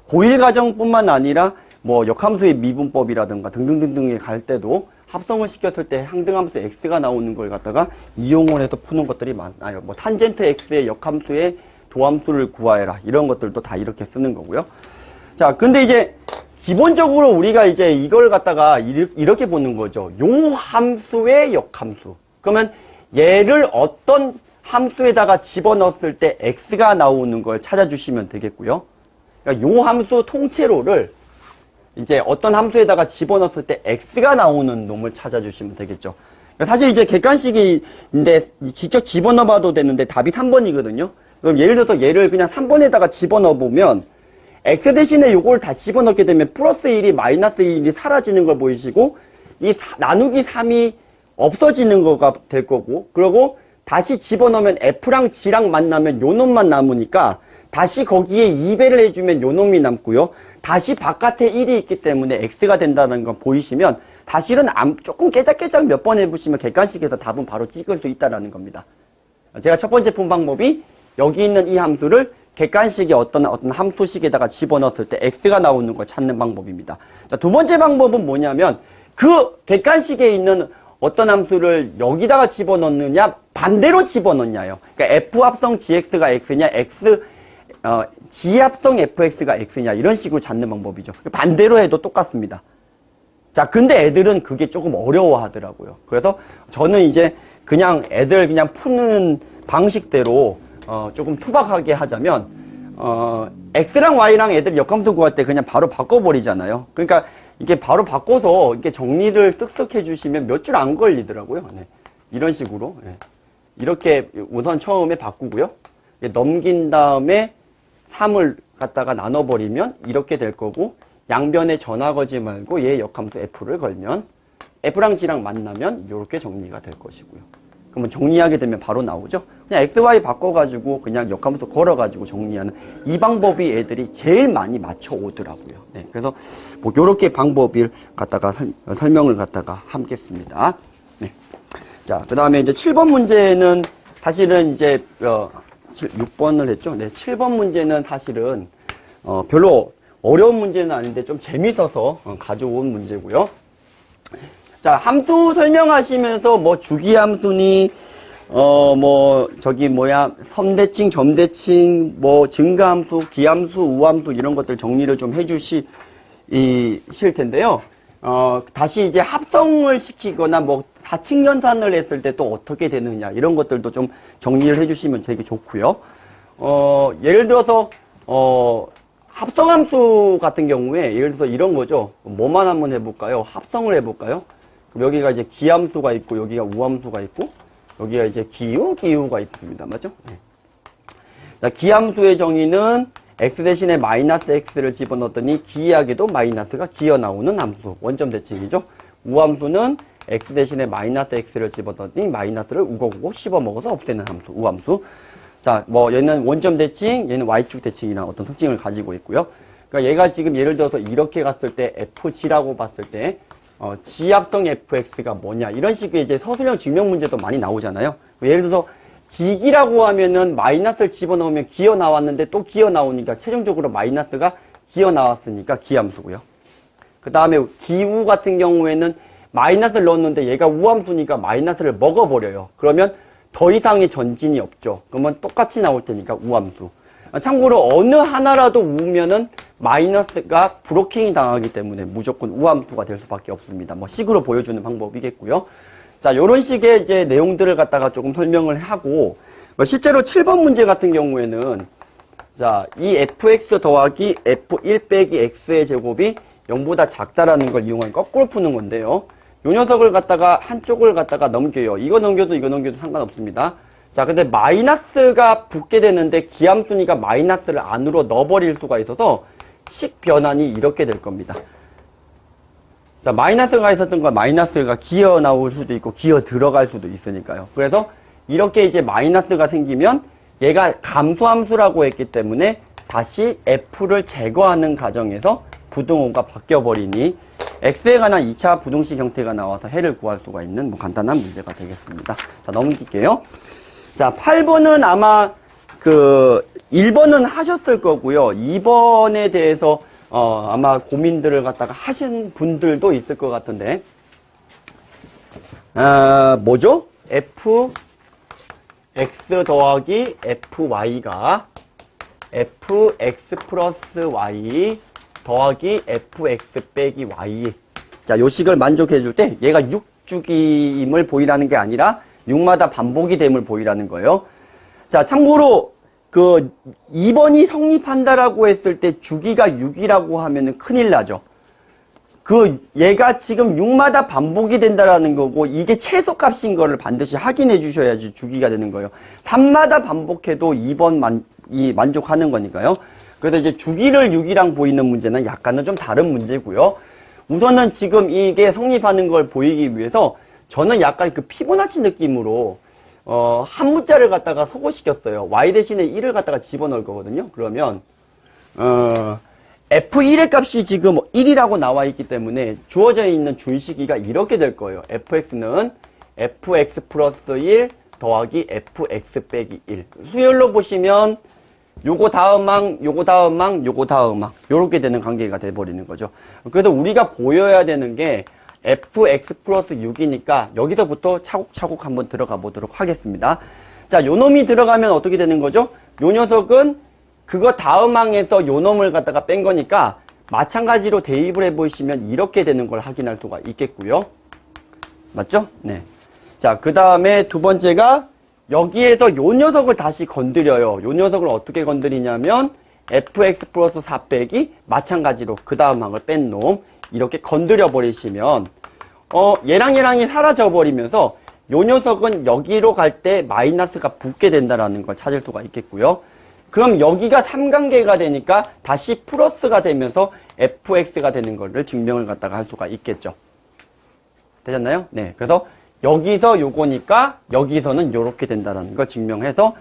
고1 과정뿐만 아니라 뭐 역함수의 미분법이라든가 등등등등에 갈 때도 합성을 시켰을 때 항등함수 x가 나오는 걸 갖다가 이용을 해서 푸는 것들이 많아요. 뭐 탄젠트 x의 역함수의 도함수를 구하해라. 이런 것들도 다 이렇게 쓰는 거고요. 자, 근데 이제 기본적으로 우리가 이제 이걸 갖다가 이렇게 보는 거죠. 요 함수의 역함수. 그러면 얘를 어떤 함수에다가 집어넣었을 때 x가 나오는 걸 찾아주시면 되겠고요. 그러니까 요 함수 통째로를 이제 어떤 함수에다가 집어넣었을 때 x가 나오는 놈을 찾아주시면 되겠죠. 사실 이제 객관식인데 직접 집어넣어봐도 되는데 답이 3번이거든요. 그럼 예를 들어서 얘를 그냥 3번에다가 집어넣어보면 x 대신에 요걸 다 집어넣게 되면 플러스 1이 마이너스 1이 사라지는 걸 보이시고 이 나누기 3이 없어지는 거가 될 거고, 그리고 다시 집어넣으면 f랑 g랑 만나면 요 놈만 남으니까 다시 거기에 2배를 해주면 요 놈이 남고요. 다시 바깥에 1이 있기 때문에 x가 된다는 거 보이시면 사실은 조금 깨작깨작 몇 번 해보시면 객관식에서 답은 바로 찍을 수 있다는 겁니다. 제가 첫 번째 푼 방법이 여기 있는 이 함수를 객관식의 어떤 함수식에다가 집어넣었을 때 x가 나오는 걸 찾는 방법입니다. 자, 두 번째 방법은 뭐냐면 그 객관식에 있는 어떤 함수를 여기다가 집어넣느냐 반대로 집어넣냐요. 그러니까 f 합성 gx가 x냐 g 합성 fx가 x냐 이런 식으로 찾는 방법이죠. 반대로 해도 똑같습니다. 자, 근데 애들은 그게 조금 어려워하더라고요. 그래서 저는 이제 그냥 애들 그냥 푸는 방식대로 조금 투박하게 하자면 x랑 y랑 애들 역함수 구할 때 그냥 바로 바꿔버리잖아요. 그러니까 이게 바로 바꿔서 이렇게 정리를 쓱쓱 해주시면 몇 줄 안 걸리더라고요. 네. 이런 식으로 네. 이렇게 우선 처음에 바꾸고요. 넘긴 다음에 3을 갖다가 나눠버리면 이렇게 될 거고, 양변에 전화 걸지 말고 얘 역함수 f를 걸면 f랑 g랑 만나면 이렇게 정리가 될 것이고요. 그러면 정리하게 되면 바로 나오죠. 그냥 XY 바꿔가지고 그냥 역함수 걸어가지고 정리하는 이 방법이 애들이 제일 많이 맞춰 오더라고요. 네, 그래서 뭐 요렇게 방법을 갖다가 설명을 갖다가 하겠습니다. 네. 자, 그 다음에 이제 7번 문제는 사실은 이제 6번을 했죠. 네, 7번 문제는 사실은 별로 어려운 문제는 아닌데 좀 재밌어서 가져온 문제고요. 자, 함수 설명하시면서 뭐 주기함수니 뭐 저기 뭐야 선대칭, 점대칭, 뭐 증가함수, 기함수, 우함수 이런 것들 정리를 좀 해주실 텐데요. 다시 이제 합성을 시키거나 뭐 사칙연산을 했을 때 또 어떻게 되느냐 이런 것들도 좀 정리를 해주시면 되게 좋고요. 예를 들어서 합성함수 같은 경우에 예를 들어서 이런 거죠. 뭐만 한번 해볼까요? 합성을 해볼까요? 여기가 이제 기함수가 있고 여기가 우함수가 있고 여기가 이제 기우가 있습니다. 맞죠? 네. 자, 기함수의 정의는 x 대신에 마이너스 x를 집어넣었더니 기이하게도 마이너스가 기어 나오는 함수. 원점 대칭이죠. 우함수는 x 대신에 마이너스 x를 집어넣었더니 마이너스를 우거우거 씹어먹어서 없애는 함수. 우함수. 자, 뭐 얘는 원점 대칭, 얘는 y축 대칭이나 어떤 특징을 가지고 있고요. 그러니까 얘가 지금 예를 들어서 이렇게 갔을 때 fg라고 봤을 때 지합성 fx가 뭐냐 이런 식의 이제 서술형 증명 문제도 많이 나오잖아요. 예를 들어서 기기라고 하면은 마이너스를 집어넣으면 기어 나왔는데 또 기어 나오니까 최종적으로 마이너스가 기어 나왔으니까 기함수고요. 그 다음에 기우 같은 경우에는 마이너스를 넣었는데 얘가 우함수니까 마이너스를 먹어버려요. 그러면 더 이상의 전진이 없죠. 그러면 똑같이 나올 테니까 우함수. 참고로 어느 하나라도 우면은 마이너스가 브로킹이 당하기 때문에 무조건 우함수가 될 수밖에 없습니다. 뭐 식으로 보여주는 방법이겠고요. 자, 요런 식의 이제 내용들을 갖다가 조금 설명을 하고 실제로 7번 문제 같은 경우에는 자, 이 fx 더하기 f1 빼기 x의 제곱이 0보다 작다라는 걸 이용한 거꾸로 푸는 건데요. 요 녀석을 갖다가 한쪽을 갖다가 넘겨요. 이거 넘겨도 상관없습니다. 자, 근데 마이너스가 붙게 되는데 기함수니까 마이너스를 안으로 넣어버릴 수가 있어서 식 변환이 이렇게 될 겁니다. 자, 마이너스가 있었던 건 마이너스가 기어 나올 수도 있고 기어 들어갈 수도 있으니까요. 그래서 이렇게 이제 마이너스가 생기면 얘가 감소함수라고 했기 때문에 다시 f를 제거하는 과정에서 부등호가 바뀌어버리니 x에 관한 2차 부등식 형태가 나와서 해를 구할 수가 있는 뭐 간단한 문제가 되겠습니다. 자, 넘길게요. 자, 8번은 아마 1번은 하셨을 거고요. 2번에 대해서 아마 고민들을 갖다가 하신 분들도 있을 것 같은데 뭐죠? fx 더하기 fy가 fx 플러스 y 더하기 fx 빼기 y. 자, 요 식을 만족해 줄 때 얘가 6주기임을 보이라는 게 아니라 6마다 반복이 됨을 보이라는 거예요. 자, 참고로 2번이 성립한다라고 했을 때 주기가 6이라고 하면은 큰일 나죠. 얘가 지금 6마다 반복이 된다라는 거고 이게 최소값인 거를 반드시 확인해 주셔야지 주기가 되는 거예요. 3마다 반복해도 2번이 만족하는 거니까요. 그래서 이제 주기를 6이랑 보이는 문제는 약간은 좀 다른 문제고요. 우선은 지금 이게 성립하는 걸 보이기 위해서 저는 약간 피보나치 느낌으로 한 문자를 갖다가 소거시켰어요. y 대신에 1을 갖다가 집어넣을 거거든요. 그러면 f1의 값이 지금 1이라고 나와 있기 때문에 주어져 있는 준식이가 이렇게 될 거예요. fx는 fx 플러스 1 더하기 fx 빼기 1. 수열로 보시면 요거 다음 항, 요거 다음 항, 요거 다음 항 요렇게 되는 관계가 돼버리는 거죠. 그래도 우리가 보여야 되는 게 fx 플러스 6이니까 여기서부터 차곡차곡 한번 들어가 보도록 하겠습니다. 자, 요 놈이 들어가면 어떻게 되는 거죠? 요 녀석은 그거 다음 항에서 요 놈을 갖다가 뺀 거니까 마찬가지로 대입을 해보시면 이렇게 되는 걸 확인할 수가 있겠고요. 맞죠? 네. 자, 그 다음에 두 번째가 여기에서 요 녀석을 다시 건드려요. 요 녀석을 어떻게 건드리냐면 fx 플러스 4 빼기 마찬가지로 그 다음 항을 뺀 놈 이렇게 건드려 버리시면 얘랑이 사라져 버리면서 요 녀석은 여기로 갈 때 마이너스가 붙게 된다라는 걸 찾을 수가 있겠고요. 그럼 여기가 3관계가 되니까 다시 플러스가 되면서 fx가 되는 거를 증명을 갖다가 할 수가 있겠죠. 되셨나요? 네. 그래서 여기서 요거니까 여기서는 요렇게 된다는 걸 증명해서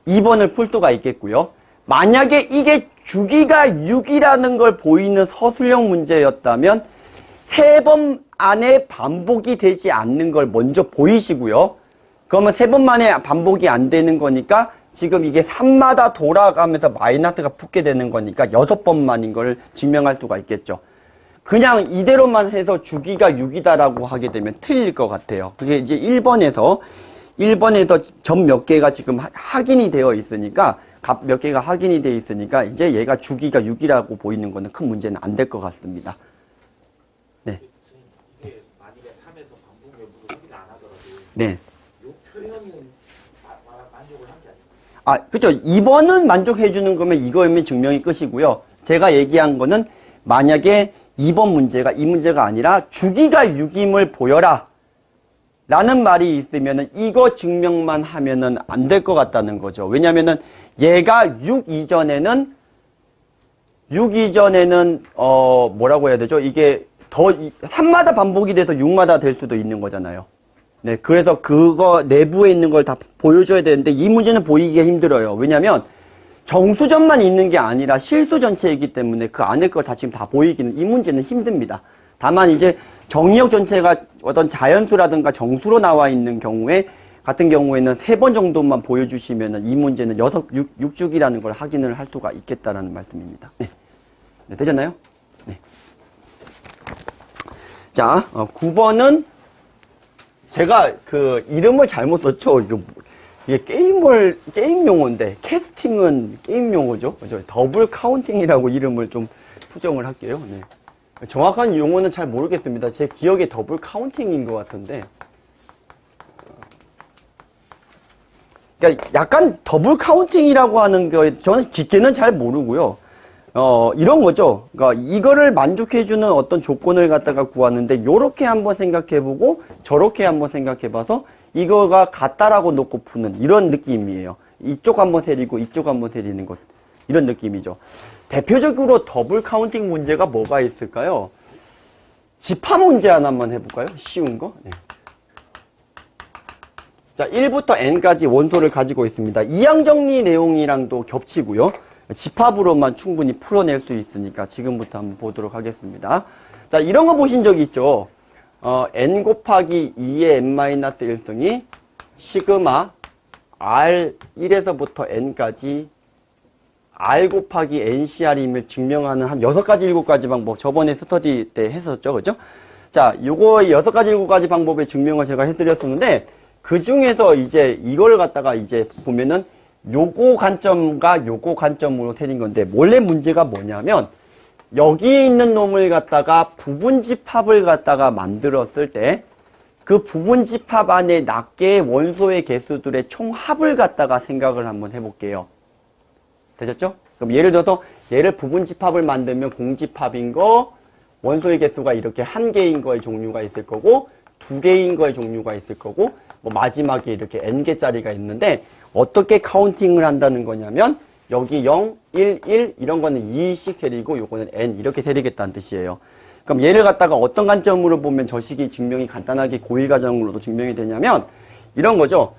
2번을 풀 수가 있겠고요. 만약에 이게 주기가 6이라는 걸 보이는 서술형 문제였다면 3번 안에 반복이 되지 않는 걸 먼저 보이시고요. 그러면 3번 만에 반복이 안 되는 거니까 지금 이게 3마다 돌아가면서 마이너스가 붙게 되는 거니까 6번만인 걸 증명할 수가 있겠죠. 그냥 이대로만 해서 주기가 6이다라고 하게 되면 틀릴 것 같아요. 그게 이제 1번에서 점 몇 개가 지금 확인이 되어 있으니까 값 몇 개가 확인이 되어 있으니까 이제 얘가 주기가 6이라고 보이는 거는 큰 문제는 안 될 것 같습니다. 네. 이게 만일에 3에서 반복 여부를 확인 안 하더라도 네. 이 표현은 만족을 한 게 아니에요. 아, 그죠. 2번은 만족해 주는 거면 이거면 증명이 끝이고요. 제가 얘기한 거는 만약에 2번 문제가 이 문제가 아니라 주기가 6임을 보여라 라는 말이 있으면은 이거 증명만 하면은 안 될 것 같다는 거죠. 왜냐면은 얘가 6 이전에는 뭐라고 해야 되죠? 이게 3마다 반복이 돼서 6마다 될 수도 있는 거잖아요. 네, 그래서 그거 내부에 있는 걸 다 보여줘야 되는데 이 문제는 보이기가 힘들어요. 왜냐면 정수점만 있는 게 아니라 실수 전체이기 때문에 그 안에 거 다 지금 다 보이기는 이 문제는 힘듭니다. 다만 이제 정의역 전체가 어떤 자연수라든가 정수로 나와 있는 경우에 같은 경우에는 3번 정도만 보여주시면은 이 문제는 6주기라는 걸 확인을 할 수가 있겠다라는 말씀입니다. 네. 네, 되셨나요? 네. 자, 9번은 제가 그 이름을 잘못 썼죠. 이게 게임 용어인데, 캐스팅은 게임 용어죠. 그죠? 더블 카운팅이라고 이름을 좀 수정을 할게요. 네. 정확한 용어는 잘 모르겠습니다. 제 기억에 더블 카운팅인 것 같은데. 그러니까 약간 더블 카운팅이라고 하는 거, 저는 깊게는 잘 모르고요. 이런 거죠. 그러니까 이거를 만족해주는 어떤 조건을 갖다가 구하는데, 요렇게 한번 생각해보고, 저렇게 한번 생각해봐서, 이거가 같다라고 놓고 푸는 이런 느낌이에요. 이쪽 한번 세리고, 이쪽 한번 세리는 것. 이런 느낌이죠. 대표적으로 더블 카운팅 문제가 뭐가 있을까요? 집합 문제 하나만 해볼까요? 쉬운 거. 네. 자, 1부터 n까지 원소를 가지고 있습니다. 이항 정리 내용이랑도 겹치고요. 집합으로만 충분히 풀어낼 수 있으니까 지금부터 한번 보도록 하겠습니다. 자, 이런 거 보신 적 있죠? n 곱하기 2의 n-1승이 시그마 r1에서부터 n까지 r 곱하기 ncr임을 증명하는 한 6가지 7가지 방법 저번에 스터디 때 했었죠. 그죠? 자, 요거 6가지 7가지 방법의 증명을 제가 해드렸었는데 그 중에서 이제 이걸 갖다가 이제 보면은 요거 관점과 요거 관점으로 테린 건데 원래 문제가 뭐냐면 여기 있는 놈을 갖다가 부분집합을 갖다가 만들었을 때 그 부분집합 안에 낱개의 원소의 개수들의 총합을 갖다가 생각을 한번 해볼게요. 되셨죠? 그럼 예를 들어서 얘를 부분집합을 만들면 공집합인 거 원소의 개수가 이렇게 1개인 거의 종류가 있을 거고 2개인 거의 종류가 있을 거고 뭐 마지막에 이렇게 n개짜리가 있는데 어떻게 카운팅을 한다는 거냐면 여기 0, 1, 1 이런 거는 2씩 세리고 요거는 n 이렇게 세리겠다는 뜻이에요. 그럼 얘를 갖다가 어떤 관점으로 보면 저 식이 증명이 간단하게 고일 과정으로도 증명이 되냐면 이런 거죠.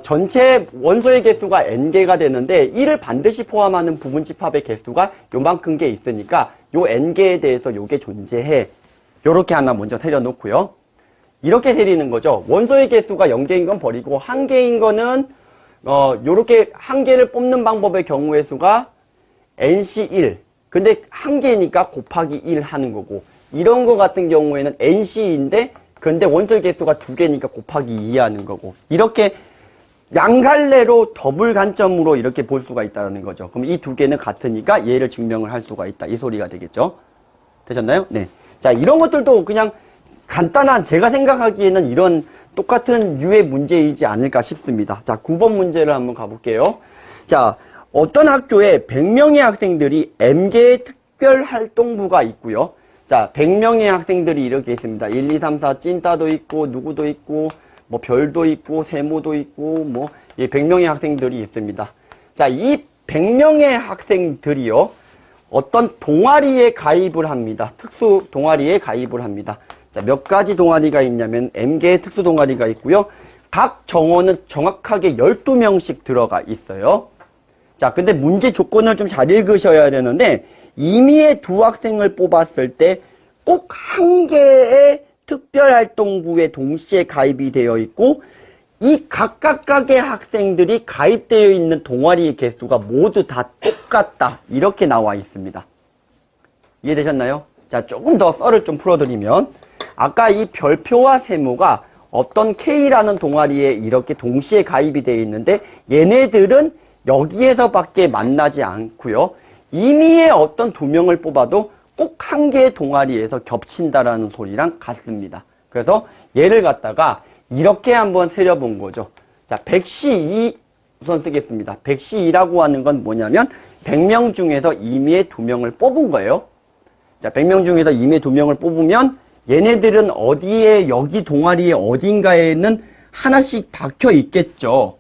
전체 원소의 개수가 n개가 되는데 1을 반드시 포함하는 부분집합의 개수가 요만큼 게 있으니까 요 n개에 대해서 요게 존재해. 요렇게 하나 먼저 세려놓고요. 이렇게 세리는 거죠. 원소의 개수가 0개인 건 버리고 1개인 거는 요렇게 1개를 뽑는 방법의 경우의 수가 nc1. 근데 1개니까 곱하기 1 하는 거고 이런 거 같은 경우에는 nc인데 근데 원소의 개수가 2개니까 곱하기 2 하는 거고 이렇게 양갈래로 더블 관점으로 이렇게 볼 수가 있다는 거죠. 그럼 이 2개는 같으니까 얘를 증명을 할 수가 있다. 이 소리가 되겠죠. 되셨나요? 네. 자, 이런 것들도 그냥 간단한 제가 생각하기에는 이런 똑같은 유의 문제이지 않을까 싶습니다. 자, 9번 문제를 한번 가볼게요. 자, 어떤 학교에 100명의 학생들이 M개의 특별활동부가 있고요. 자, 100명의 학생들이 이렇게 있습니다. 1, 2, 3, 4 찐따도 있고 누구도 있고 뭐 별도 있고 세모도 있고 뭐 100명의 학생들이 있습니다. 자, 이 100명의 학생들이요. 어떤 동아리에 가입을 합니다. 특수 동아리에 가입을 합니다. 자, 몇 가지 동아리가 있냐면 M개의 특수 동아리가 있고요. 각 정원은 정확하게 12명씩 들어가 있어요. 자, 근데 문제 조건을 좀 잘 읽으셔야 되는데 임의의 두 학생을 뽑았을 때 꼭 한 개의 특별활동부에 동시에 가입이 되어 있고 이 각각의 학생들이 가입되어 있는 동아리의 개수가 모두 다 똑같다. 이렇게 나와 있습니다. 이해되셨나요? 자, 조금 더 썰을 좀 풀어드리면 아까 이 별표와 세모가 어떤 K라는 동아리에 이렇게 동시에 가입이 되어 있는데 얘네들은 여기에서밖에 만나지 않고요. 임의의 어떤 두 명을 뽑아도 꼭 한 개의 동아리에서 겹친다라는 소리랑 같습니다. 그래서 얘를 갖다가 이렇게 한번 세려본 거죠. 자, 100시 2 우선 쓰겠습니다. 100시 2라고 하는 건 뭐냐면 100명 중에서 임의의 두 명을 뽑은 거예요. 자, 100명 중에서 임의의 두 명을 뽑으면 얘네들은 어디에 여기 동아리에 어딘가에는 하나씩 박혀 있겠죠.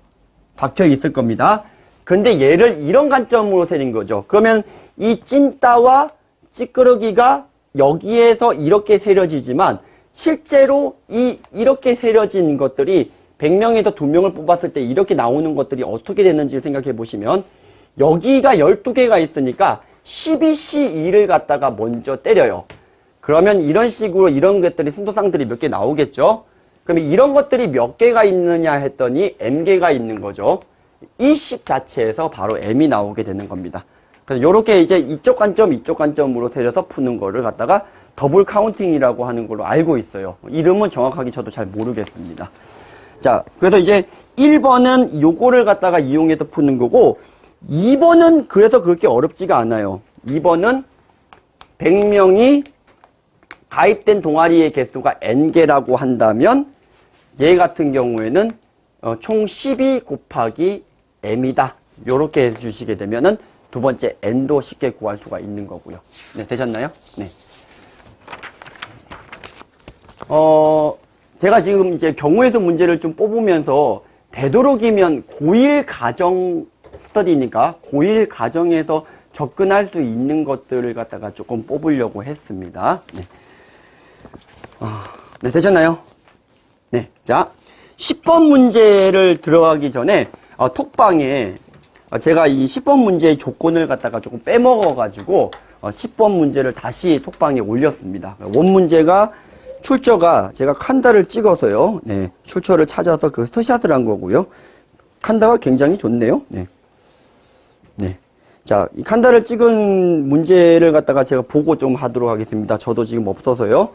박혀 있을 겁니다. 근데 얘를 이런 관점으로 세린 거죠. 그러면 이 찐따와 찌끄러기가 여기에서 이렇게 세려지지만 실제로 이렇게 세려진 것들이 100명에서 2명을 뽑았을 때 이렇게 나오는 것들이 어떻게 되는지를 생각해 보시면 여기가 12개가 있으니까 12시 2를 갖다가 먼저 때려요. 그러면 이런 식으로 이런 것들이 순서상들이 몇 개 나오겠죠. 그러면 이런 것들이 몇 개가 있느냐 했더니 M개가 있는 거죠. 이 식 자체에서 바로 M이 나오게 되는 겁니다. 그래서 요렇게 이제 이쪽 관점으로 세려서 푸는 거를 갖다가 더블 카운팅이라고 하는 걸로 알고 있어요. 이름은 정확하게 저도 잘 모르겠습니다. 자, 그래서 이제 1번은 요거를 갖다가 이용해서 푸는 거고 2번은 그래서 그렇게 어렵지가 않아요. 2번은 100명이 가입된 동아리의 개수가 N개라고 한다면 얘 같은 경우에는 총 12 곱하기 M이다. 요렇게 해주시게 되면은 두 번째 N도 쉽게 구할 수가 있는 거고요. 네, 되셨나요? 네. 제가 지금 이제 경우에도 문제를 좀 뽑으면서 되도록이면 고1 가정 스터디니까 고1 가정에서 접근할 수 있는 것들을 갖다가 조금 뽑으려고 했습니다. 네. 네, 되셨나요? 네. 자, 10번 문제를 들어가기 전에 톡방에 제가 이 10번 문제의 조건을 갖다가 조금 빼먹어가지고 10번 문제를 다시 톡방에 올렸습니다. 원 문제가 출처가 제가 칸다를 찍어서요. 네, 출처를 찾아서 그 스샷을 한 거고요. 칸다가 굉장히 좋네요. 네. 네. 자, 이 칸다를 찍은 문제를 갖다가 제가 보고 좀 하도록 하겠습니다. 저도 지금 없어서요.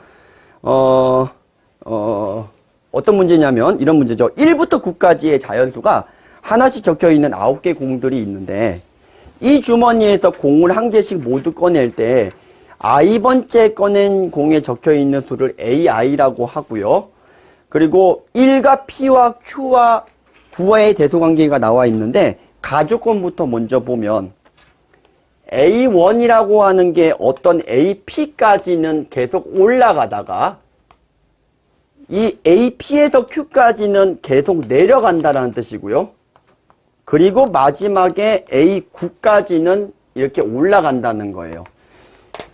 어떤 문제냐면 이런 문제죠. 1부터 9까지의 자연수가 하나씩 적혀 있는 9개 공들이 있는데 이 주머니에서 공을 한 개씩 모두 꺼낼 때 i번째 꺼낸 공에 적혀 있는 수를 ai라고 하고요. 그리고 1과 p와 q와 9와의 대소관계가 나와 있는데 가주권부터 먼저 보면 A1이라고 하는 게 어떤 AP까지는 계속 올라가다가 이 AP에서 Q까지는 계속 내려간다라는 뜻이고요. 그리고 마지막에 A9까지는 이렇게 올라간다는 거예요.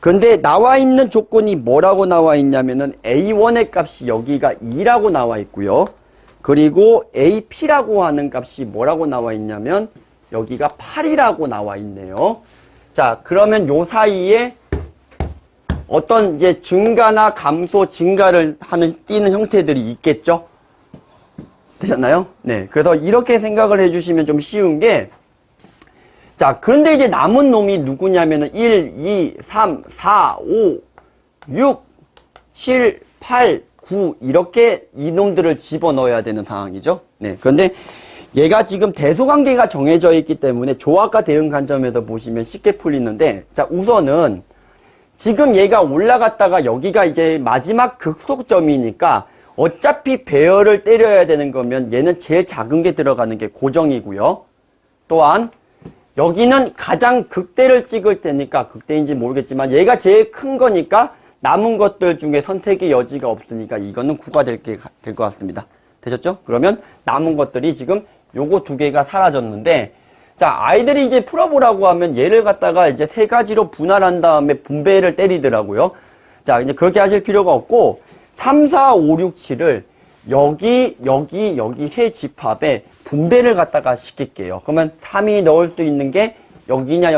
근데 나와 있는 조건이 뭐라고 나와 있냐면은 A1의 값이 여기가 2라고 나와 있고요. 그리고 AP라고 하는 값이 뭐라고 나와 있냐면 여기가 8이라고 나와 있네요. 자, 그러면 요 사이에 어떤 이제 증가나 감소, 증가를 하는 띄는 형태들이 있겠죠? 되셨나요? 네. 그래서 이렇게 생각을 해주시면 좀 쉬운 게, 자, 그런데 이제 남은 놈이 누구냐면은 1, 2, 3, 4, 5, 6, 7, 8, 9 이렇게 이놈들을 집어넣어야 되는 상황이죠. 네. 그런데 얘가 지금 대소관계가 정해져 있기 때문에 조합과 대응 관점에서 보시면 쉽게 풀리는데, 자, 우선은 지금 얘가 올라갔다가 여기가 이제 마지막 극속점이니까 어차피 배열을 때려야 되는 거면 얘는 제일 작은 게 들어가는 게 고정이고요. 또한 여기는 가장 극대를 찍을 때니까, 극대인지 모르겠지만 얘가 제일 큰 거니까 남은 것들 중에 선택의 여지가 없으니까 이거는 9가 될 것 같습니다. 되셨죠? 그러면 남은 것들이 지금 요거 두 개가 사라졌는데, 자, 아이들이 이제 풀어보라고 하면 얘를 갖다가 이제 세 가지로 분할한 다음에 분배를 때리더라고요. 자, 이제 그렇게 하실 필요가 없고, 3, 4, 5, 6, 7을 여기 세 집합에 분배를 갖다가 시킬게요. 그러면 3이 넣을 수 있는 게 여기냐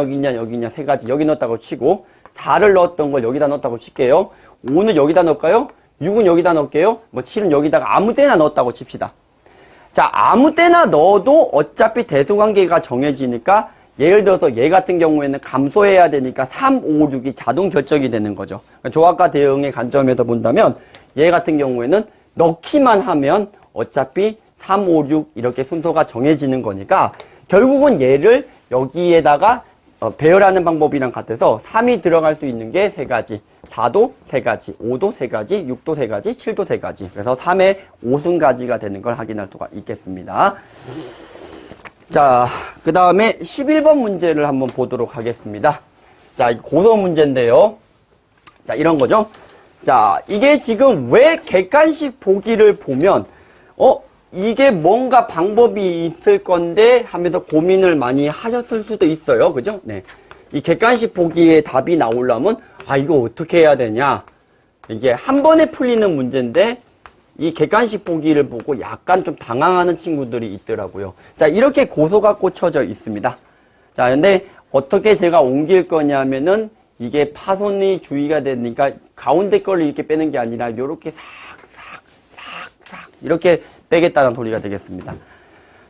세 가지 여기 넣었다고 치고 4를 넣었던 걸 여기다 넣었다고 칠게요. 5는 여기다 넣을까요? 6은 여기다 넣을게요. 뭐 7은 여기다가 아무 때나 넣었다고 칩시다. 자, 아무 때나 넣어도 어차피 대수관계가 정해지니까 예를 들어서 얘 같은 경우에는 감소해야 되니까 3, 5, 6이 자동 결정이 되는 거죠. 그러니까 조합과 대응의 관점에서 본다면 얘 같은 경우에는 넣기만 하면 어차피 3, 5, 6 이렇게 순서가 정해지는 거니까 결국은 얘를 여기에다가 배열하는 방법이랑 같아서 3이 들어갈 수 있는 게 3가지, 4도 3가지, 5도 3가지, 6도 3가지, 7도 3가지. 그래서 3의 5승가지가 되는 걸 확인할 수가 있겠습니다. 자, 그 다음에 11번 문제를 한번 보도록 하겠습니다. 자, 고소 문제인데요. 자, 이런 거죠. 자, 이게 지금 왜 객관식 보기를 보면, 이게 뭔가 방법이 있을 건데 하면서 고민을 많이 하셨을 수도 있어요. 그죠? 네. 이 객관식 보기에 답이 나오려면, 이거 어떻게 해야 되냐. 이게 한 번에 풀리는 문제인데, 이 객관식 보기를 보고 약간 좀 당황하는 친구들이 있더라고요. 자, 이렇게 고소가 꽂혀져 있습니다. 자, 근데 어떻게 제가 옮길 거냐면은 이게 파손이 주의가 되니까 가운데 거를 이렇게 빼는 게 아니라 이렇게 싹 이렇게 빼겠다는 소리가 되겠습니다.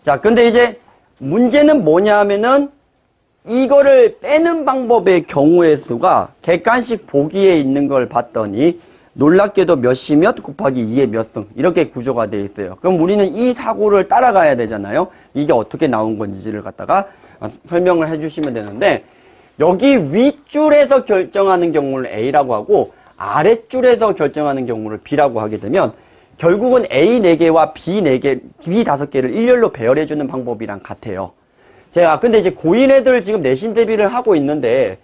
자, 근데 이제 문제는 뭐냐면은 이거를 빼는 방법의 경우의 수가 객관식 보기에 있는 걸 봤더니 놀랍게도 몇이 몇 곱하기 2의 몇 승 이렇게 구조가 되어 있어요. 그럼 우리는 이 사고를 따라가야 되잖아요. 이게 어떻게 나온 건지를 갖다가 설명을 해주시면 되는데 여기 윗줄에서 결정하는 경우를 A라고 하고 아랫줄에서 결정하는 경우를 B라고 하게 되면 결국은 A 4개와 B 4개, B 5개를 일렬로 배열해주는 방법이랑 같아요. 제가 근데 이제 고1 애들 지금 내신 대비를 하고 있는데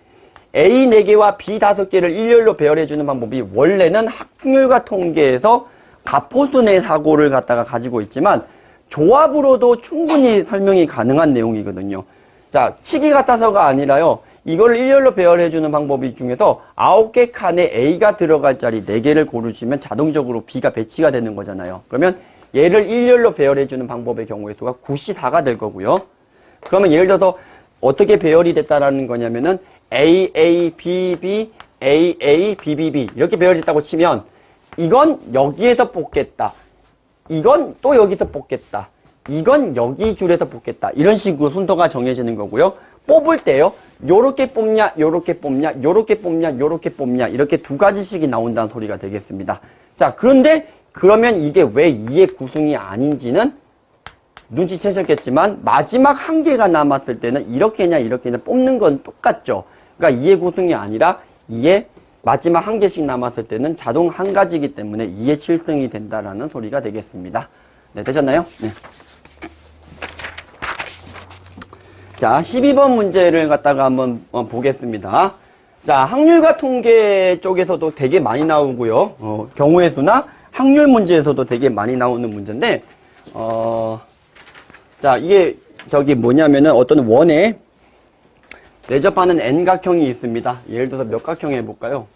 A 4개와 B 5개를 일렬로 배열해주는 방법이 원래는 확률과 통계에서 가포순의 사고를 갖다가 가지고 있지만 조합으로도 충분히 설명이 가능한 내용이거든요. 자, 치기 같아서가 아니라요. 이걸 일렬로 배열해주는 방법이 중에서 9개 칸에 A가 들어갈 자리 4개를 고르시면 자동적으로 B가 배치가 되는 거잖아요. 그러면 얘를 일렬로 배열해주는 방법의 경우의 수가 94가 될 거고요. 그러면 예를 들어서 어떻게 배열이 됐다라는 거냐면은 A, A, B, B, A, A, B, B, B 이렇게 배열이 됐다고 치면 이건 여기에서 뽑겠다. 이건 또 여기서 뽑겠다. 이건 여기 줄에서 뽑겠다. 이런 식으로 순서가 정해지는 거고요. 뽑을 때요. 요렇게 뽑냐, 요렇게 뽑냐, 요렇게 뽑냐, 요렇게 뽑냐 이렇게 2가지씩이 나온다는 소리가 되겠습니다. 자, 그런데 그러면 이게 왜 2의 구승이 아닌지는 눈치채셨겠지만 마지막 한 개가 남았을 때는 이렇게냐 이렇게냐 뽑는 건 똑같죠. 그러니까 2의 구승이 아니라 2의 마지막 한 개씩 남았을 때는 자동 한 가지이기 때문에 2의 7승이 된다라는 소리가 되겠습니다. 네, 되셨나요? 네. 자, 12번 문제를 갖다가 한번 보겠습니다. 자, 확률과 통계 쪽에서도 되게 많이 나오고요. 경우의 수나 확률 문제에서도 되게 많이 나오는 문제인데, 자, 이게 뭐냐면은 어떤 원에 내접하는 N각형이 있습니다. 예를 들어서 몇 각형 해볼까요?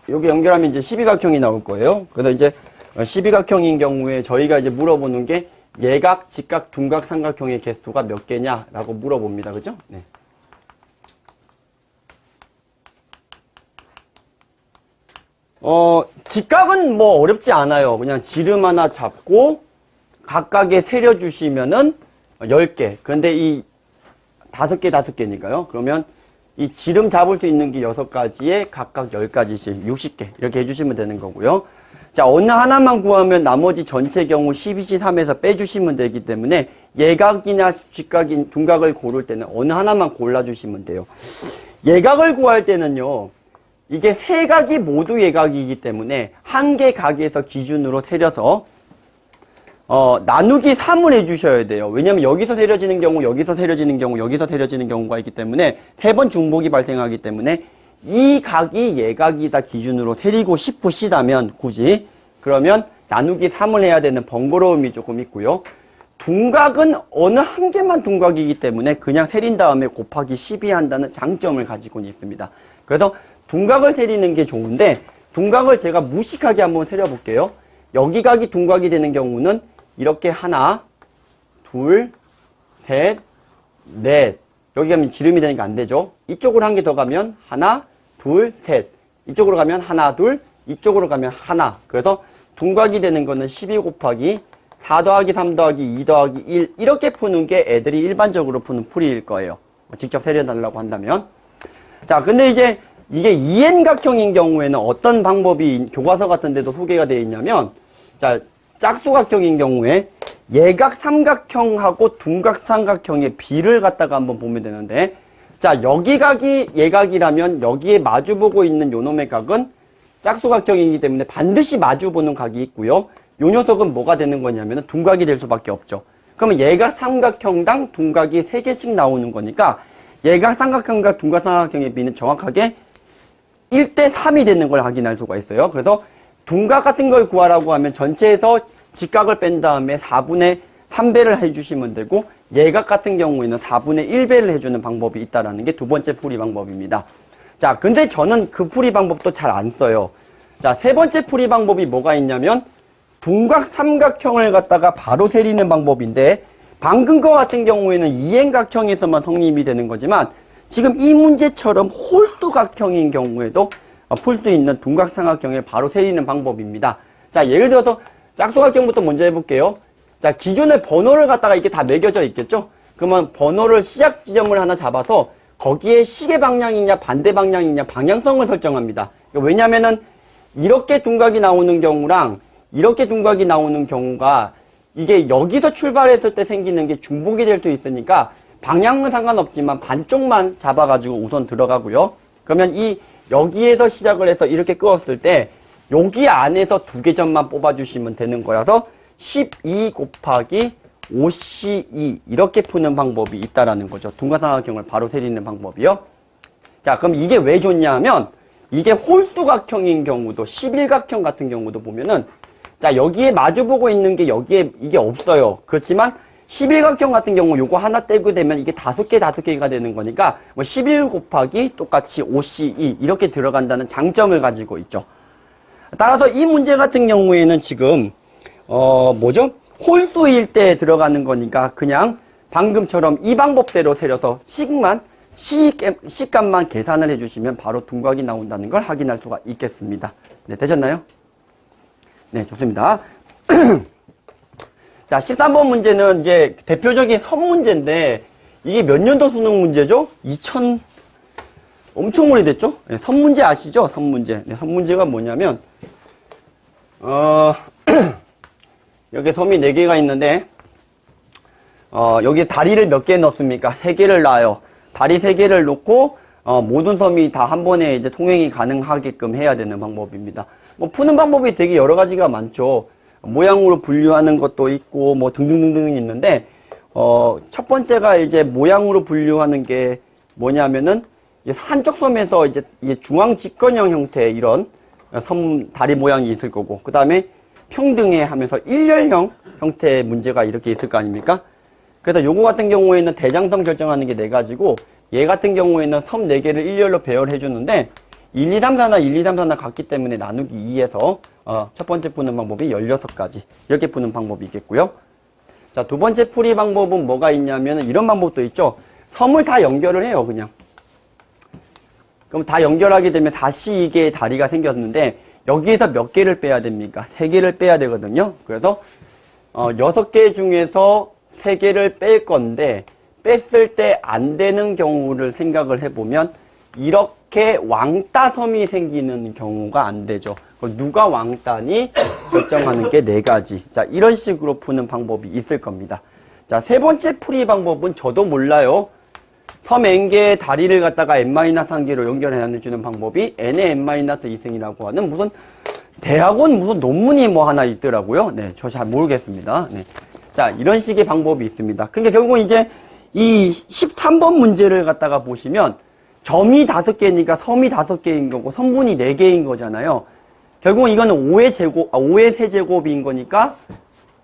여기 연결하면 이제 12각형이 나올 거예요. 그래서 이제 12각형인 경우에 저희가 이제 물어보는 게 예각, 직각, 둔각, 삼각형의 개수가 몇 개냐라고 물어봅니다. 그죠? 네. 직각은 뭐 어렵지 않아요. 그냥 지름 하나 잡고 각각에 세려주시면은 10개. 근데 이 5개니까요. 그러면 이 지름 잡을 수 있는 게 6가지에 각각 10가지씩 60개. 이렇게 해주시면 되는 거고요. 자, 어느 하나만 구하면 나머지 전체 경우 12시 3에서 빼주시면 되기 때문에 예각이나 직각인 둔각을 고를 때는 어느 하나만 골라주시면 돼요. 예각을 구할 때는요. 이게 세 각이 모두 예각이기 때문에 한 개 각에서 기준으로 세려서 나누기 3을 해주셔야 돼요. 왜냐면 여기서 세려지는 경우, 여기서 세려지는 경우, 여기서 세려지는 경우가 있기 때문에 3번 중복이 발생하기 때문에 이 각이 예각이다 기준으로 세리고 싶으시다면 굳이 그러면 나누기 3을 해야 되는 번거로움이 조금 있고요. 둔각은 어느 한 개만 둔각이기 때문에 그냥 세린 다음에 곱하기 12 한다는 장점을 가지고 있습니다. 그래서 둔각을 세리는 게 좋은데 둔각을 제가 무식하게 한번 세려볼게요. 여기 각이 둔각이 되는 경우는 이렇게 하나, 둘, 셋, 넷. 여기 가면 지름이 되니까 안 되죠. 이쪽으로 한 개 더 가면 하나, 둘, 셋. 이쪽으로 가면 하나, 둘, 이쪽으로 가면 하나. 그래서 둔각이 되는 거는 12 곱하기 4 더하기 3 더하기 2 더하기 1 이렇게 푸는 게 애들이 일반적으로 푸는 풀이일 거예요. 직접 세려달라고 한다면. 자, 근데 이제 이게 이행각형인 경우에는 어떤 방법이 교과서 같은 데도 소개가 되어 있냐면, 자, 짝수각형인 경우에 예각 삼각형하고 둔각 삼각형의 비를 갖다가 한번 보면 되는데, 자, 여기 각이 예각이라면 여기에 마주보고 있는 요놈의 각은 짝수각형이기 때문에 반드시 마주보는 각이 있고요. 요 녀석은 뭐가 되는 거냐면 둔각이 될 수밖에 없죠. 그러면 예각 삼각형당 둔각이 3개씩 나오는 거니까 예각 삼각형과 둔각 삼각형의 비는 정확하게 1대 3이 되는 걸 확인할 수가 있어요. 그래서 둔각 같은 걸 구하라고 하면 전체에서 직각을 뺀 다음에 4분의 3배를 해주시면 되고, 예각 같은 경우에는 4분의 1배를 해주는 방법이 있다라는 게 두 번째 풀이 방법입니다. 자, 근데 저는 그 풀이 방법도 잘 안 써요. 자, 세 번째 풀이 방법이 뭐가 있냐면 둔각 삼각형을 갖다가 바로 세리는 방법인데, 방금 거 같은 경우에는 이행각형에서만 성립이 되는 거지만 지금 이 문제처럼 홀수각형인 경우에도 풀 수 있는 둔각 삼각형을 바로 세리는 방법입니다. 자, 예를 들어서 짝수각형부터 먼저 해볼게요. 자, 기존의 번호를 갖다가 이렇게 다 매겨져 있겠죠? 그러면 번호를 시작 지점을 하나 잡아서 거기에 시계 방향이냐 반대 방향이냐 방향성을 설정합니다. 왜냐면은 이렇게 둔각이 나오는 경우랑 이렇게 둔각이 나오는 경우가 이게 여기서 출발했을 때 생기는 게 중복이 될 수 있으니까 방향은 상관없지만 반쪽만 잡아가지고 우선 들어가고요. 그러면 이 여기에서 시작을 해서 이렇게 끄었을 때 여기 안에서 2개 점만 뽑아주시면 되는 거라서 12 곱하기 5C2 이렇게 푸는 방법이 있다라는 거죠. 둔각삼각형을 바로 세리는 방법이요. 자, 그럼 이게 왜 좋냐 하면 이게 홀수각형인 경우도 11각형 같은 경우도 보면은, 자, 여기에 마주보고 있는 게 여기에 이게 없어요. 그렇지만 11각형 같은 경우 요거 하나 떼고 되면 이게 5개가 되는 거니까 뭐 11 곱하기 똑같이 5C2 이렇게 들어간다는 장점을 가지고 있죠. 따라서 이 문제 같은 경우에는 지금 뭐죠? 홀수일 때 들어가는 거니까 그냥 방금처럼 이 방법대로 세려서 C값만 계산을 해주시면 바로 둔각이 나온다는 걸 확인할 수가 있겠습니다. 네, 되셨나요? 네, 좋습니다. 자, 13번 문제는 이제 대표적인 선 문제인데 이게 몇 년도 수능 문제죠? 2000 엄청 오래됐죠? 네, 선 문제 아시죠? 선 문제. 네, 선 문제가 뭐냐면 여기 섬이 4개가 있는데 여기 다리를 몇 개 넣습니까? 3개를 놔요. 다리 3개를 놓고 모든 섬이 다 한 번에 이제 통행이 가능하게끔 해야 되는 방법입니다. 뭐 푸는 방법이 되게 여러 가지가 많죠. 모양으로 분류하는 것도 있고 뭐 등등등등 있는데 첫 번째가 이제 모양으로 분류하는 게 뭐냐면은 한쪽 섬에서 이제 중앙 직건형 형태의 이런 섬 다리 모양이 있을 거고, 그 다음에 평등해 하면서 일렬형 형태의 문제가 이렇게 있을 거 아닙니까? 그래서 요거 같은 경우에는 대장섬 결정하는 게 4가지고, 얘 같은 경우에는 섬 4개를 일렬로 배열해 주는데 1, 2, 3, 4나 1, 2, 3, 4나 같기 때문에 나누기 2에서 첫 번째 푸는 방법이 16가지 이렇게 푸는 방법이 있겠고요. 자, 두 번째 풀이 방법은 뭐가 있냐면 이런 방법도 있죠. 섬을 다 연결을 해요, 그냥. 그럼 다 연결하게 되면 다시 2개의 다리가 생겼는데 여기에서 몇 개를 빼야 됩니까? 3개를 빼야 되거든요. 그래서 6개 중에서 3개를 뺄 건데 뺐을 때 안 되는 경우를 생각을 해보면 이렇게 왕따섬이 생기는 경우가 안 되죠. 누가 왕따니 결정하는 게 4가지. 자, 이런 식으로 푸는 방법이 있을 겁니다. 자, 세 번째 풀이 방법은 저도 몰라요. 섬 n개의 다리를 갖다가 n-1개로 연결해주는 방법이 n의 n-2승이라고 하는 무슨 대학원 무슨 논문이 뭐 하나 있더라고요. 네, 저 잘 모르겠습니다. 네. 자, 이런 식의 방법이 있습니다. 그러니까 결국 이제 이 13번 문제를 갖다가 보시면 점이 5개니까 섬이 5개인 거고 선분이 4개인 거잖아요. 결국은 이거는 5의 세제곱인 거니까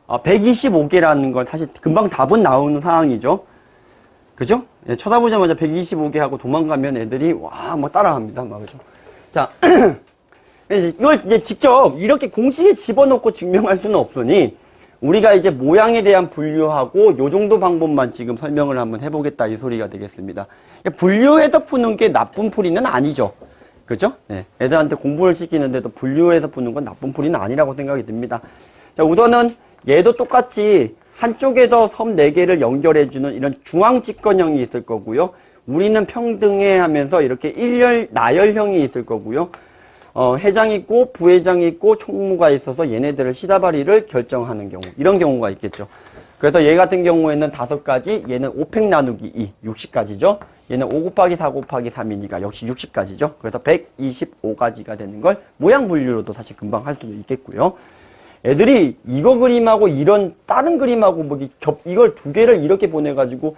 125개라는 걸 사실 금방 답은 나오는 상황이죠. 그죠? 예, 쳐다보자마자 125개 하고 도망가면 애들이 와, 뭐 따라합니다. 막 그죠? 자, 이걸 이제 직접 이렇게 공식에 집어넣고 증명할 수는 없으니 우리가 이제 모양에 대한 분류하고 요 정도 방법만 지금 설명을 한번 해보겠다 이 소리가 되겠습니다. 분류해서 푸는 게 나쁜 풀이는 아니죠. 그죠? 네. 애들한테 공부를 시키는데도 분류해서 푸는 건 나쁜 풀이는 아니라고 생각이 듭니다. 자, 우선은 얘도 똑같이 한쪽에서 섬 4개를 연결해주는 이런 중앙직권형이 있을 거고요. 우리는 평등해 하면서 이렇게 나열형이 있을 거고요. 회장 있고 부회장 있고 총무가 있어서 얘네들을 시다바리를 결정하는 경우, 이런 경우가 있겠죠. 그래서 얘 같은 경우에는 5가지, 얘는 5팩 나누기 2, 60가지죠. 얘는 5 곱하기 4 곱하기 3이니까 역시 60가지죠. 그래서 125가지가 되는 걸 모양 분류로도 사실 금방 할 수도 있겠고요. 애들이 이거 그림하고 이런 다른 그림하고 뭐 이걸 2개를 이렇게 보내가지고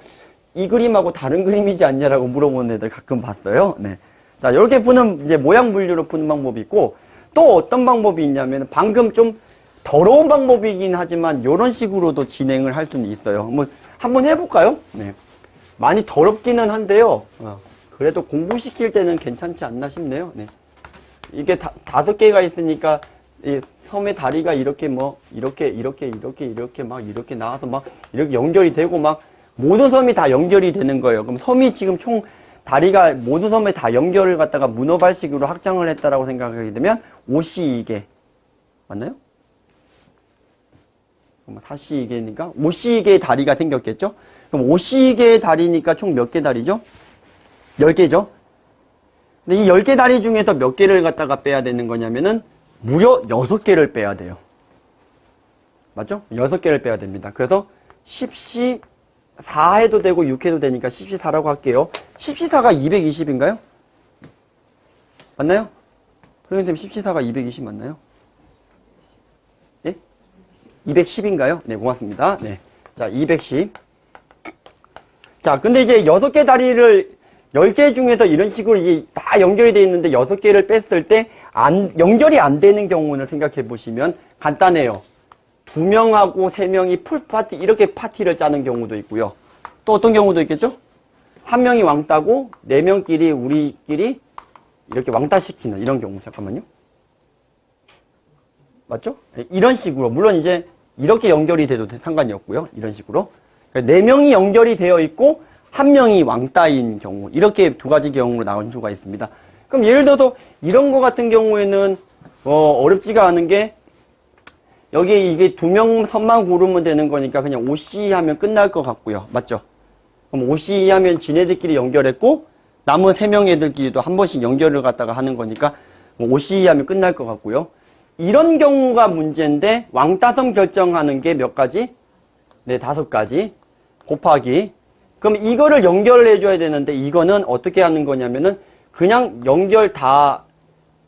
이 그림하고 다른 그림이지 않냐라고 물어보는 애들 가끔 봤어요. 네. 자, 이렇게 푸는, 이제 모양 분류로 푸는 방법이 있고, 또 어떤 방법이 있냐면, 방금 좀 더러운 방법이긴 하지만, 이런 식으로도 진행을 할 수는 있어요. 한번 해볼까요? 네. 많이 더럽기는 한데요. 그래도 공부시킬 때는 괜찮지 않나 싶네요. 네. 이게 5개가 있으니까, 이 섬의 다리가 이렇게 이렇게 막 이렇게 나와서 막 이렇게 연결이 되고 막, 모든 섬이 다 연결이 되는 거예요. 그럼 섬이 지금 총 다리가 모든 섬에 다 연결을 갖다가 문어발식으로 확장을 했다라고 생각하게 되면 5C2개 맞나요? 4C2개니까 5C2개의 다리가 생겼겠죠? 그럼 5C2개의 다리니까 총 몇 개 다리죠? 10개죠? 근데 이 10개 다리 중에서 몇 개를 갖다가 빼야 되는 거냐면은 무려 6개를 빼야 돼요. 맞죠? 6개를 빼야 됩니다. 그래서 10C 4 해도 되고 6 해도 되니까 10C4라고 할게요. 10C4가 220인가요? 맞나요? 선생님 10C4가 220 맞나요? 예? 210인가요? 네, 고맙습니다. 네. 자, 210. 자, 근데 이제 6개 다리를 10개 중에서 이런 식으로 이제 다 연결이 되어 있는데 6개를 뺐을 때 연결이 안 되는 경우를 생각해 보시면 간단해요. 2명하고 3명이 풀파티, 이렇게 파티를 짜는 경우도 있고요. 또 어떤 경우도 있겠죠? 1명이 왕따고 4명끼리 우리끼리 이렇게 왕따시키는 이런 경우. 잠깐만요. 맞죠? 이런 식으로. 물론 이제 이렇게 연결이 돼도 상관이 없고요. 이런 식으로. 4명이 연결이 되어 있고 1명이 왕따인 경우. 이렇게 2가지 경우로 나올 수가 있습니다. 그럼 예를 들어서 이런 거 같은 경우에는 어렵지가 않은 게 여기 이게 2명 선만 고르면 되는 거니까 그냥 OC 하면 끝날 것 같고요. 맞죠? 그럼 OC 하면 지네들끼리 연결했고 남은 3명 애들끼리도 한 번씩 연결을 갖다가 하는 거니까 OC 하면 끝날 것 같고요. 이런 경우가 문제인데 왕따섬 결정하는 게 몇 가지? 네, 5가지 곱하기. 그럼 이거를 연결을 해줘야 되는데 이거는 어떻게 하는 거냐면은 그냥 연결 다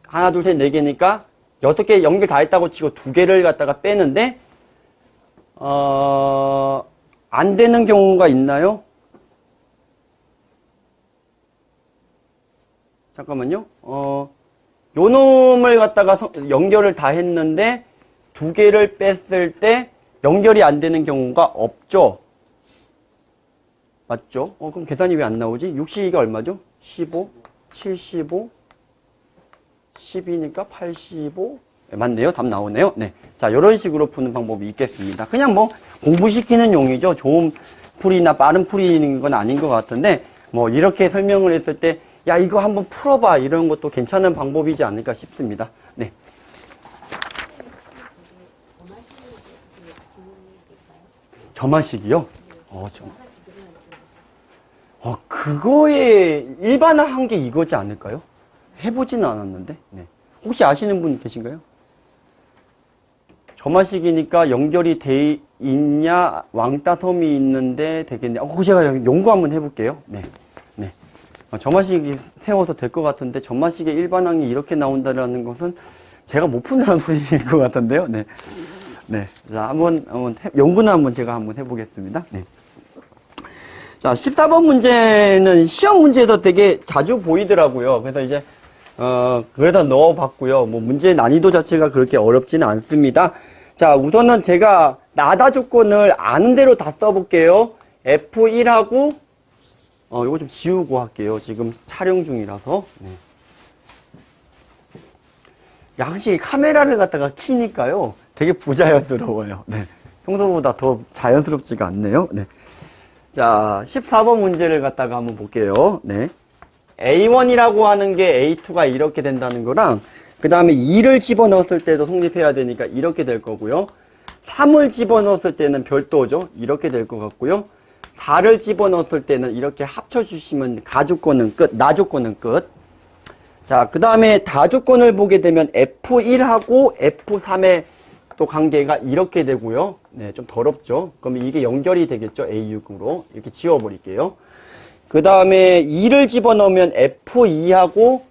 하나 둘 셋 4개니까 6개 연결 다 했다고 치고 2개를 갖다가 빼는데 안 되는 경우가 있나요? 잠깐만요. 요 놈을 갖다가 연결을 다 했는데 2개를 뺐을 때 연결이 안 되는 경우가 없죠. 맞죠? 그럼 계산이 왜 안 나오지? 62가 얼마죠? 15, 75, 10이니까 85. 네, 맞네요. 답 나오네요. 네. 자, 이런 식으로 푸는 방법이 있겠습니다. 그냥 뭐 공부시키는 용이죠. 좋은 풀이나 빠른 풀이는 건 아닌 것 같은데 뭐 이렇게 설명을 했을 때 야, 이거 한번 풀어봐. 이런 것도 괜찮은 방법이지 않을까 싶습니다. 네. 점화식이요? 그거에 일반화한 게 이거지 않을까요? 해보지는 않았는데. 네. 혹시 아시는 분 계신가요? 점화식이니까 연결이 돼 있냐, 왕따섬이 있는데 되겠냐. 제가 연구 한번 해볼게요. 네. 네. 점화식이 세워도 될 것 같은데, 점화식의 일반항이 이렇게 나온다는 것은 제가 못 푼다는 소리일 것 같은데요. 네. 네. 자, 연구는 한번 제가 한번 해보겠습니다. 네. 자, 14번 문제는 시험 문제에서 되게 자주 보이더라고요. 그래서 이제, 그래서 넣어봤고요. 뭐, 문제 난이도 자체가 그렇게 어렵지는 않습니다. 자, 우선은 제가 나다 조건을 아는 대로 다 써볼게요. F1하고, 이거 좀 지우고 할게요. 지금 촬영 중이라서. 네. 확실히 카메라를 갖다가 키니까요. 되게 부자연스러워요. 네. 평소보다 더 자연스럽지가 않네요. 네. 자, 14번 문제를 갖다가 한번 볼게요. 네. A1이라고 하는 게 A2가 이렇게 된다는 거랑, 그 다음에 2를 집어넣었을 때도 성립해야 되니까 이렇게 될 거고요. 3을 집어넣었을 때는 별도죠. 이렇게 될 것 같고요. 4를 집어넣었을 때는 이렇게 합쳐주시면 가조건은 끝, 나조건은 끝. 자, 그 다음에 다조건을 보게 되면 F1하고 F3의 또 관계가 이렇게 되고요. 네, 좀 더럽죠. 그러면 이게 연결이 되겠죠. A6으로. 이렇게 지워버릴게요. 그 다음에 2를 집어넣으면 F2하고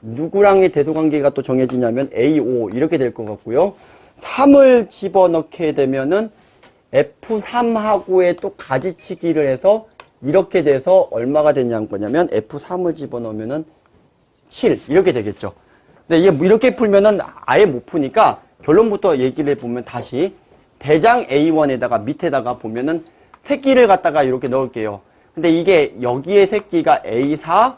누구랑의 대소관계가 또 정해지냐면 A5 이렇게 될 것 같고요. 3을 집어넣게 되면은 F3하고의 또 가지치기를 해서 이렇게 돼서 얼마가 되냐는 거냐면 F3을 집어넣으면은 7 이렇게 되겠죠. 근데 이게 이렇게 풀면은 아예 못 푸니까 결론부터 얘기를 해보면 다시 대장 A1에다가 밑에다가 보면은 새끼를 갖다가 이렇게 넣을게요. 근데 이게 여기에 새끼가 A4,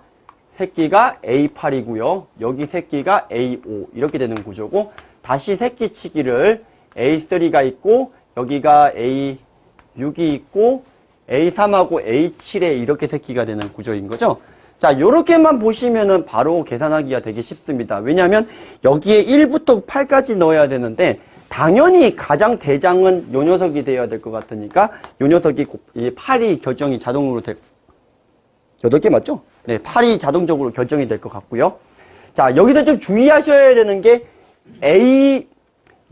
새끼가 A8이고요. 여기 새끼가 A5 이렇게 되는 구조고 다시 새끼치기를 A3가 있고 여기가 A6이 있고 A3하고 A7에 이렇게 새끼가 되는 구조인 거죠. 자, 요렇게만 보시면은 바로 계산하기가 되게 쉽습니다. 왜냐하면 여기에 1부터 8까지 넣어야 되는데 당연히 가장 대장은 요 녀석이 되어야 될 것 같으니까 요 녀석이 8이 결정이 자동으로 8개 맞죠? 네, 8이 자동적으로 결정이 될 것 같고요. 자, 여기서 좀 주의하셔야 되는 게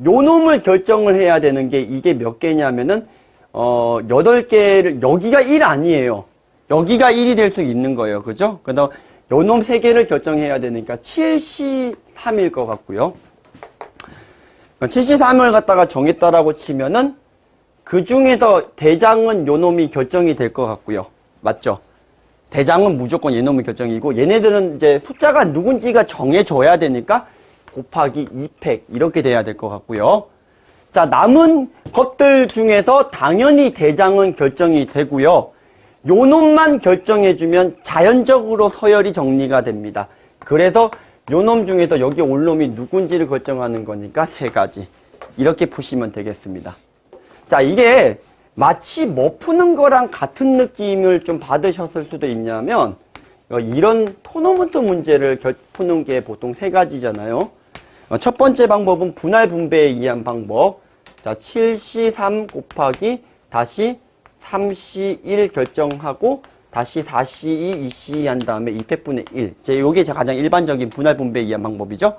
요 놈을 결정을 해야 되는 게 이게 몇 개냐면은 8개를 여기가 1 아니에요. 여기가 1이 될 수 있는 거예요. 그죠? 그래서 요 놈 3개를 결정해야 되니까 73일 것 같고요. 73을 갖다가 정했다라고 치면은 그 중에서 대장은 요 놈이 결정이 될 것 같고요. 맞죠? 대장은 무조건 얘놈이 결정이고 얘네들은 이제 숫자가 누군지가 정해져야 되니까 곱하기 2팩 이렇게 돼야 될 것 같고요. 자, 남은 것들 중에서 당연히 대장은 결정이 되고요. 요 놈만 결정해주면 자연적으로 서열이 정리가 됩니다. 그래서 요 놈 중에서 여기 올 놈이 누군지를 결정하는 거니까 3가지. 이렇게 푸시면 되겠습니다. 자, 이게 마치 뭐 푸는 거랑 같은 느낌을 좀 받으셨을 수도 있냐면 이런 토너먼트 문제를 푸는 게 보통 3가지잖아요. 첫 번째 방법은 분할 분배에 의한 방법. 자, 7C3 곱하기 다시 3C1 결정하고 다시 4C2, 2C 한 다음에 2팩분의 1. 요게 가장 일반적인 분할 분배에 의한 방법이죠.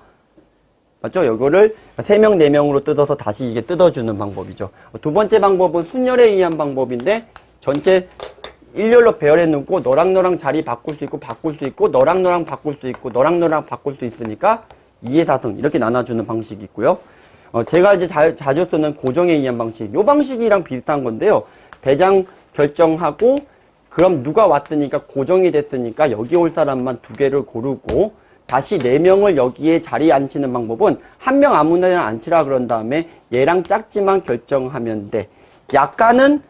맞죠? 요거를 3명, 4명으로 뜯어서 다시 이게 뜯어주는 방법이죠. 두 번째 방법은 순열에 의한 방법인데 전체 일렬로 배열해 놓고 너랑 너랑 자리 바꿀 수 있고 너랑 너랑 바꿀 수 있고 너랑 너랑 바꿀 수 있으니까 2의 4승 이렇게 나눠주는 방식이 있고요. 제가 이제 자주 쓰는 고정에 의한 방식. 요 방식이랑 비슷한 건데요. 대장 결정하고 그럼 누가 왔으니까 고정이 됐으니까 여기 올 사람만 2개를 고르고 다시 4명을 여기에 자리에 앉히는 방법은 한 명 아무나 앉히라 그런 다음에 얘랑 짝지만 결정하면 돼. 약간은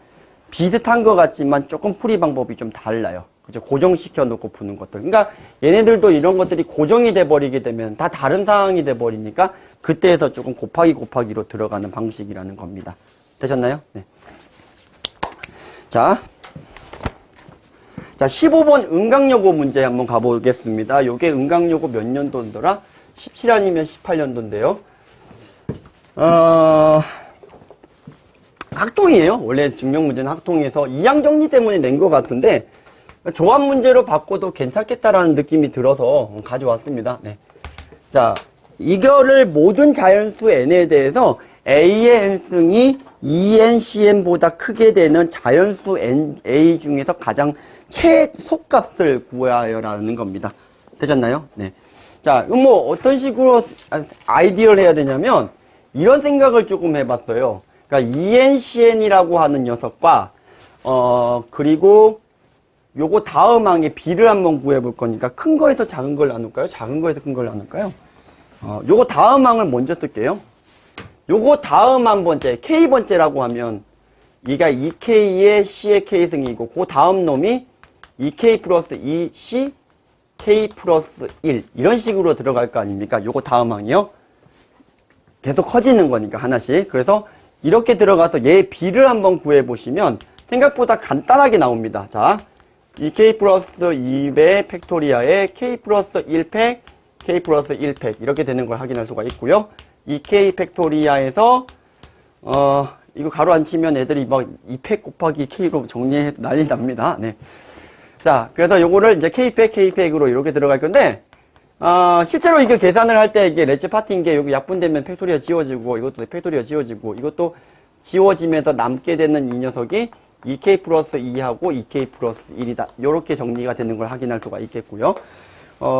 비슷한 것 같지만 조금 풀이 방법이 좀 달라요. 그죠? 고정시켜 놓고 푸는 것들. 그러니까 얘네들도 이런 것들이 고정이 돼 버리게 되면 다 다른 상황이 돼 버리니까 그때에서 조금 곱하기로 들어가는 방식이라는 겁니다. 되셨나요? 네. 자, 15번 은강여고 문제 한번 가보겠습니다. 요게 은강여고 몇 년도더라? 17 아니면 18년도인데요. 학통이에요. 원래 증명문제는 학통에서 이항 정리 때문에 낸 것 같은데 조합 문제로 바꿔도 괜찮겠다라는 느낌이 들어서 가져왔습니다. 네. 자, 이거를 모든 자연수 n에 대해서 a의 n승이 2ncn보다 크게 되는 자연수 a 중에서 가장 최소값을 구하여라는 겁니다. 되셨나요? 네. 자, 그럼 뭐 어떤 식으로 아이디어를 해야 되냐면 이런 생각을 조금 해봤어요. 그러니까 ENCN이라고 하는 녀석과 그리고 요거 다음 항에 B를 한번 구해볼 거니까 큰 거에서 작은 걸 나눌까요? 작은 거에서 큰 걸 나눌까요? 요거 다음 항을 먼저 쓸게요. 요거 다음 한 번째, K번째라고 하면 얘가 2K의 C의 K승이고 그 다음 놈이 2K 플러스 2C K 플러스 1 이런 식으로 들어갈 거 아닙니까? 요거 다음 항이요. 계속 커지는 거니까 하나씩. 그래서 이렇게 들어가서 얘 B를 한번 구해보시면 생각보다 간단하게 나옵니다. 자, 이 K 플러스 2배 팩토리아에 K 플러스 1팩, K 플러스 1팩 이렇게 되는 걸 확인할 수가 있고요. 이 K 팩토리아에서 이거 가로 안 치면 애들이 막 2팩 곱하기 K로 정리해 난리 납니다. 네. 자, 그래서 요거를 이제 K팩, K팩으로 이렇게 들어갈 건데 실제로 이거 계산을 할 때 이게 렛츠 파트인 게 여기 약분되면 팩토리아 지워지고 이것도 팩토리아 지워지고 이것도 지워지면서 남게 되는 이 녀석이 2K 플러스 2하고 2K 플러스 1이다. 이렇게 정리가 되는 걸 확인할 수가 있겠고요.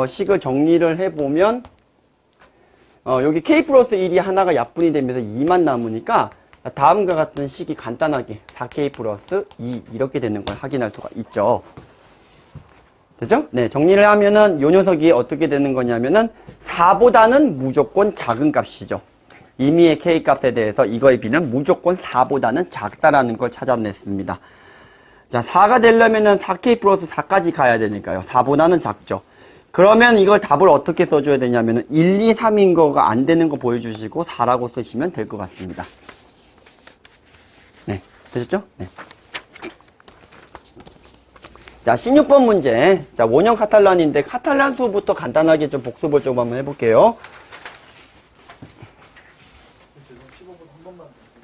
식을 정리를 해보면 여기 K 플러스 1이 하나가 약분이 되면서 2만 남으니까 다음과 같은 식이 간단하게 4K 플러스 2 이렇게 되는 걸 확인할 수가 있죠. 되죠? 네, 정리를 하면은 요 녀석이 어떻게 되는 거냐면은 4보다는 무조건 작은 값이죠. 임의의 K 값에 대해서 이거의 B는 무조건 4보다는 작다라는 걸 찾아냈습니다. 자, 4가 되려면은 4K 플러스 4까지 가야 되니까요. 4보다는 작죠. 그러면 이걸 답을 어떻게 써줘야 되냐면은 1, 2, 3인 거가 안 되는 거 보여주시고 4라고 쓰시면 될 것 같습니다. 네, 되셨죠? 네. 자, 16번 문제. 자, 원형 카탈란인데 카탈란 수부터 간단하게 좀 복습을 좀 한번 해볼게요.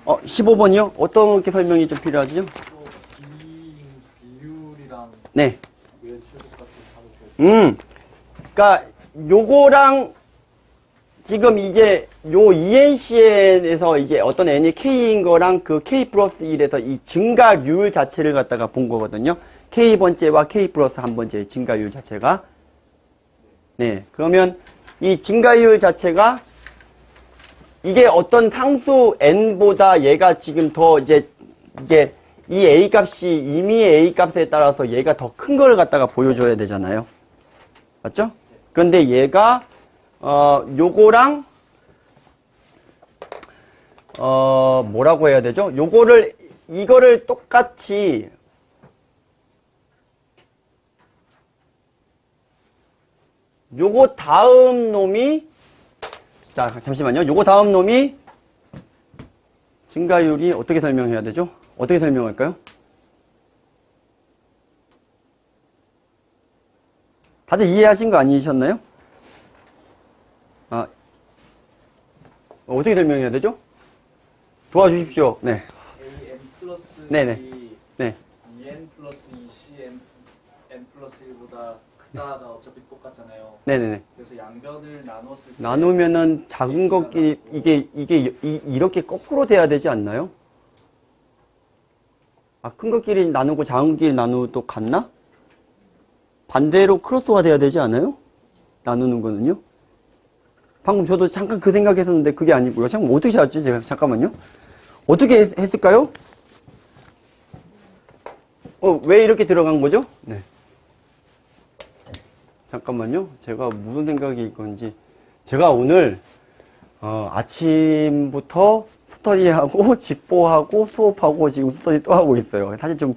15번이요? 어떻게 설명이 좀 필요하죠? 비율이랑 네. 왜 최고값을 잡으셔야 그러니까 요거랑 지금 이제 요 ENCN에서 이제 어떤 n이 k인 거랑 그 k 플러스 1에서 이 증가율 자체를 갖다가 본 거거든요. k번째와 k 플러스 한 번째의 증가율 자체가. 네. 그러면 이 증가율 자체가 이게 어떤 상수 n보다 얘가 지금 더 이제 이게 이 a 값이 임의의 a 값에 따라서 얘가 더 큰 걸 갖다가 보여줘야 되잖아요. 맞죠? 근데 얘가 요거랑 뭐라고 해야 되죠? 이거를 똑같이 요거 다음 놈이 자, 잠시만요. 요거 다음 놈이 증가율이 어떻게 설명해야 되죠? 어떻게 설명할까요? 다들 이해하신 거 아니셨나요? 어떻게 설명해야 되죠? 도와주십시오. 네. AN 플러스 네네. 1이 네. 2N 플러스 2CN N 플러스 1보다 크다가 어차피 똑같잖아요. 네네네. 그래서 양변을 나눴을 때 나누면은 작은 것끼리 이렇게 거꾸로 돼야 되지 않나요? 큰 것끼리 나누고 작은 것끼리 나누도 같나? 반대로 크로스가 돼야 되지 않아요? 나누는 거는요? 방금 저도 잠깐 그 생각했었는데 그게 아니고요. 잠깐 어떻게 찾았지? 제가 잠깐만요. 어떻게 했을까요? 왜 이렇게 들어간 거죠? 네. 잠깐만요. 제가 무슨 생각이 건지. 제가 오늘 아침부터 스터디하고 집보하고 수업하고 지금 스터디 또 하고 있어요. 사실 좀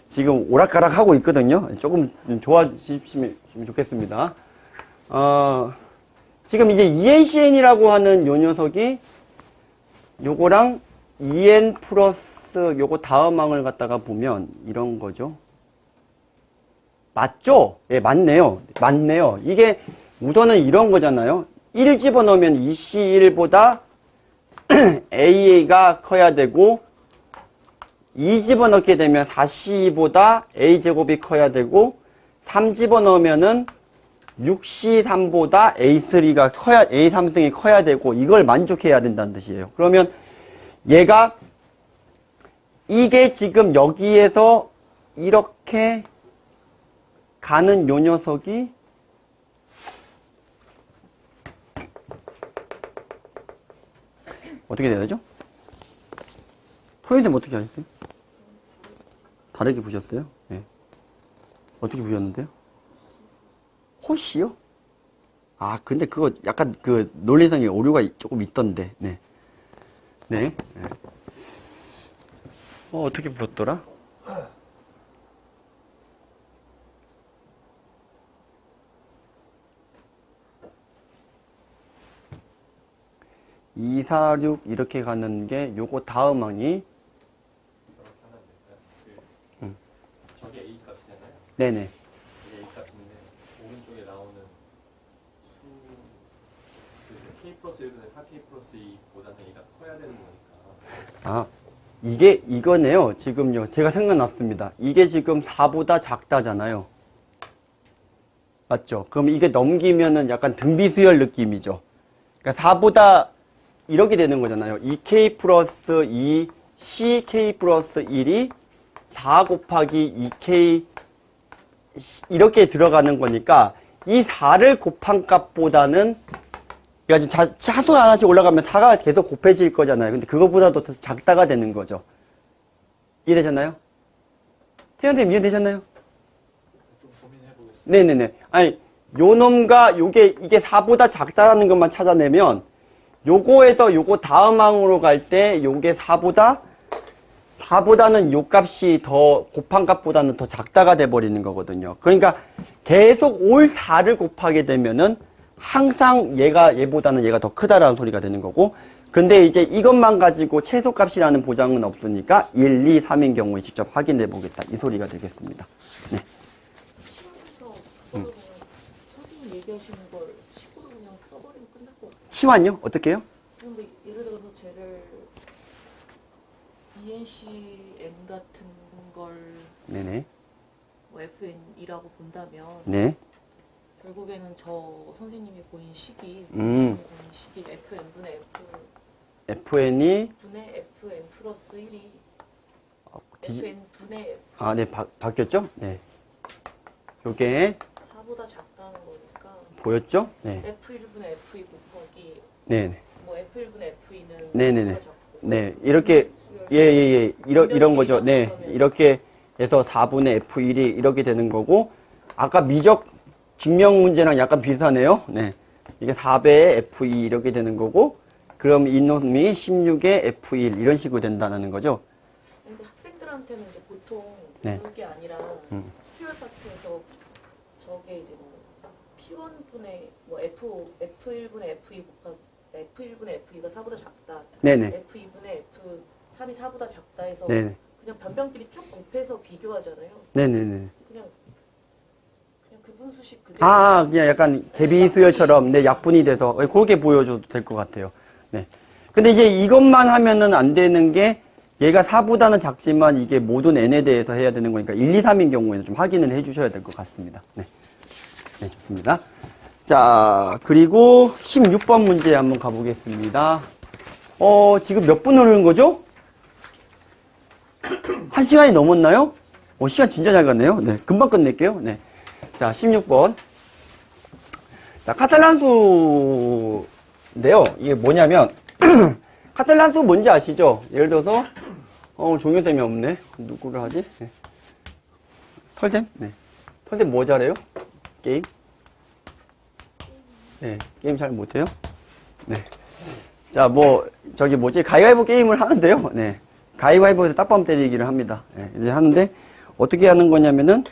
지금 오락가락 하고 있거든요. 조금 좀 도와주시면 좋겠습니다. 지금 이제 ENCN이라고 하는 요 녀석이 요거랑 EN 플러스 요거 다음 항을 갖다가 보면 이런 거죠. 맞죠? 예, 맞네요. 맞네요. 이게 우선은 이런 거잖아요. 1 집어넣으면 2C1보다 A가 커야 되고 2 집어넣게 되면 4C2보다 A제곱이 커야 되고 3 집어넣으면은 6C3보다 A3가 A3등이 커야 되고 이걸 만족해야 된다는 뜻이에요. 그러면 얘가 이게 지금 여기에서 이렇게 가는 요 녀석이 어떻게 돼야 되죠? 토요일에 어떻게 하셨어요? 다르게 보셨어요? 네. 어떻게 보셨는데요? 호시요? 근데 그거 약간 그 논리상의 오류가 조금 있던데. 네. 네. 네. 어떻게 불었더라? 2, 4, 6 이렇게 가는 게 요거 다음 항이 저렇게 하면 될까요? 저게 A 값이잖아요. 네네. 이게 A 값인데 오른쪽에 나오는 수 K 플러스 1분의 4K 플러스 2보다는 A가 커야 되는 거니까. 아, 이게 이거네요. 지금요. 제가 생각났습니다. 이게 지금 4보다 작다잖아요. 맞죠? 그럼 이게 넘기면은 약간 등비수열 느낌이죠. 그러니까 4보다 이렇게 되는 거잖아요. 2K 플러스 2 CK 플러스 1이 4 곱하기 2K 이렇게 들어가는 거니까 이 4를 곱한 값보다는 그러니까 지금 차수 하나씩 올라가면 4가 계속 곱해질 거잖아요. 근데 그거보다도 더 작다가 되는 거죠. 이해되셨나요? 태연님 이해되셨나요? 좀 고민해 보겠습니다. 네네네. 아니, 요 놈과 이게 4보다 작다라는 것만 찾아내면 요거에서 요거 다음 항으로 갈 때 요게 4보다는 요 값이 더 곱한 값보다는 더 작다가 돼 버리는 거거든요. 그러니까 계속 올 4를 곱하게 되면은 항상 얘보다는 얘가 더 크다라는 소리가 되는 거고, 근데 이제 이것만 가지고 최소값이라는 보장은 없으니까 1, 2, 3인 경우에 직접 확인해 보겠다. 이 소리가 되겠습니다. 네. 시험에서 그거를 보면 선생님 얘기하시는 걸 식으로 그냥 써버리면 끝날 것 같아요. 치환요? 어떻게 해요? 근데 예를 들어서 쟤를 ENCM 같은 걸 네네. 뭐 FN이라고 본다면 네. 결국에는 저 선생님이 보인 식이 음. 보인 식이 FN분의 FN이 F분의 FN 플러스 1이 뒤지- FN분의 F 아, 네, 바뀌었죠? 네. 요게 4보다 작다는 거니까 보였죠? 네. F1분의 F2 곱하기 네. 뭐 F1분의 F2는 네네네. 네. 이렇게, 예. 이런 거죠. 네. 이렇게 해서 4분의 F1이 이렇게 되는 거고, 아까 미적 증명 문제랑 약간 비슷하네요. 네. 이게 4배의 F2 이렇게 되는 거고, 그럼 이놈이 16의 F1 이런 식으로 된다는 거죠. 근데 학생들한테는 이제 보통 네. 그게 아니라 수열 파트에서 저게 이제 뭐 P1분의 뭐 F1분의 F2 곱하기 F1분의 F2가 4보다 작다. 네네. F2분의 F3이 4보다 작다 해서 네네. 그냥 변변끼리 쭉 곱해서 비교하잖아요. 네네네. 그냥 그분수식 그대로. 아, 그냥 약간 대비수열처럼, 네, 약분이 돼서, 그렇게 보여줘도 될 것 같아요. 네. 근데 이제 이것만 하면은 안 되는 게, 얘가 4보다는 작지만 이게 모든 n에 대해서 해야 되는 거니까 1, 2, 3인 경우에는 좀 확인을 해 주셔야 될 것 같습니다. 네. 네, 좋습니다. 자, 그리고 16번 문제 한번 가보겠습니다. 지금 몇 분 흐르는 거죠? 1시간이 넘었나요? 시간 진짜 잘 갔네요. 네, 금방 끝낼게요. 네. 자, 16번. 자, 카탈란수인데요. 이게 뭐냐면, 카탈란수 뭔지 아시죠? 예를 들어서, 종효쌤이 없네. 누구를 하지? 네. 설쌤? 네. 설쌤 뭐 잘해요? 게임? 네, 게임 잘 못해요? 네. 자, 가위바위보 게임을 하는데요. 네. 가위바위보에서 딱밤 때리기를 합니다. 네, 이제 하는데, 어떻게 하는 거냐면은,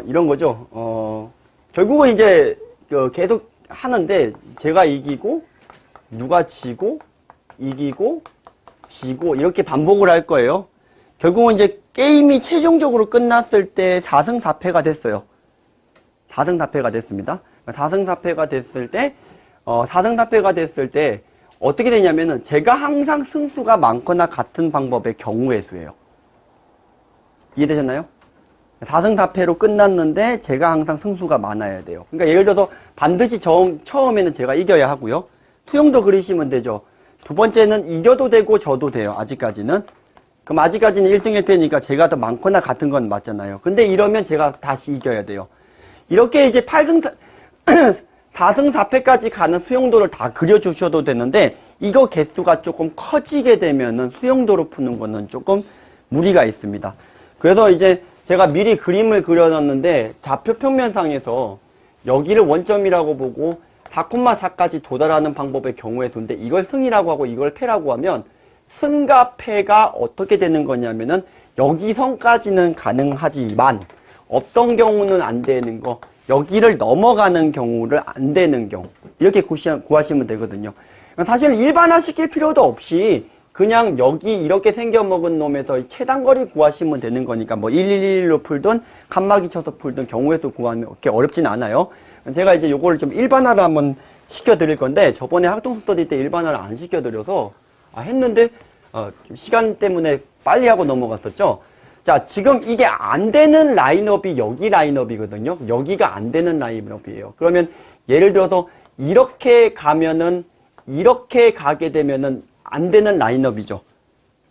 이런 거죠. 결국은 이제, 계속 하는데, 제가 이기고, 누가 지고, 이기고, 지고, 이렇게 반복을 할 거예요. 결국은 이제 게임이 최종적으로 끝났을 때 4승 4패가 됐어요. 4승 4패가 됐습니다. 4승 4패가 됐을 때, 4승 4패가 됐을 때, 어떻게 되냐면은, 제가 항상 승수가 많거나 같은 방법의 경우의 수예요. 이해되셨나요? 4승 4패로 끝났는데 제가 항상 승수가 많아야 돼요. 그러니까 예를 들어서 반드시 처음에는 제가 이겨야 하고요. 투영도 그리시면 되죠. 두 번째는 이겨도 되고 져도 돼요. 아직까지는. 그럼 아직까지는 1승 1패니까 제가 더 많거나 같은 건 맞잖아요. 근데 이러면 제가 다시 이겨야 돼요. 이렇게 이제 4승 4패까지 가는 수용도를 다 그려주셔도 되는데 이거 개수가 조금 커지게 되면은 수용도로 푸는 거는 조금 무리가 있습니다. 그래서 이제 제가 미리 그림을 그려놨는데 좌표 평면상에서 여기를 원점이라고 보고 4,4까지 도달하는 방법의 경우의 수인데 이걸 승이라고 하고 이걸 패라고 하면 승과 패가 어떻게 되는 거냐면은 여기선까지는 가능하지만 어떤 경우는 안 되는 거 여기를 넘어가는 경우를 안 되는 경우 이렇게 구하시면 되거든요. 사실 일반화 시킬 필요도 없이 그냥 여기 이렇게 생겨먹은 놈에서 최단거리 구하시면 되는 거니까 뭐 1111로 풀든 칸막이 쳐서 풀든 경우에 또 구하면 그렇게 어렵진 않아요. 제가 이제 요거를 좀 일반화를 한번 시켜드릴 건데 저번에 학동스터디 때 일반화를 안 시켜드려서 했는데 좀 시간 때문에 빨리 하고 넘어갔었죠. 자, 지금 이게 안 되는 라인업이 여기 라인업이거든요. 여기가 안 되는 라인업이에요. 그러면 예를 들어서 이렇게 가면은 이렇게 가게 되면은 안 되는 라인업이죠.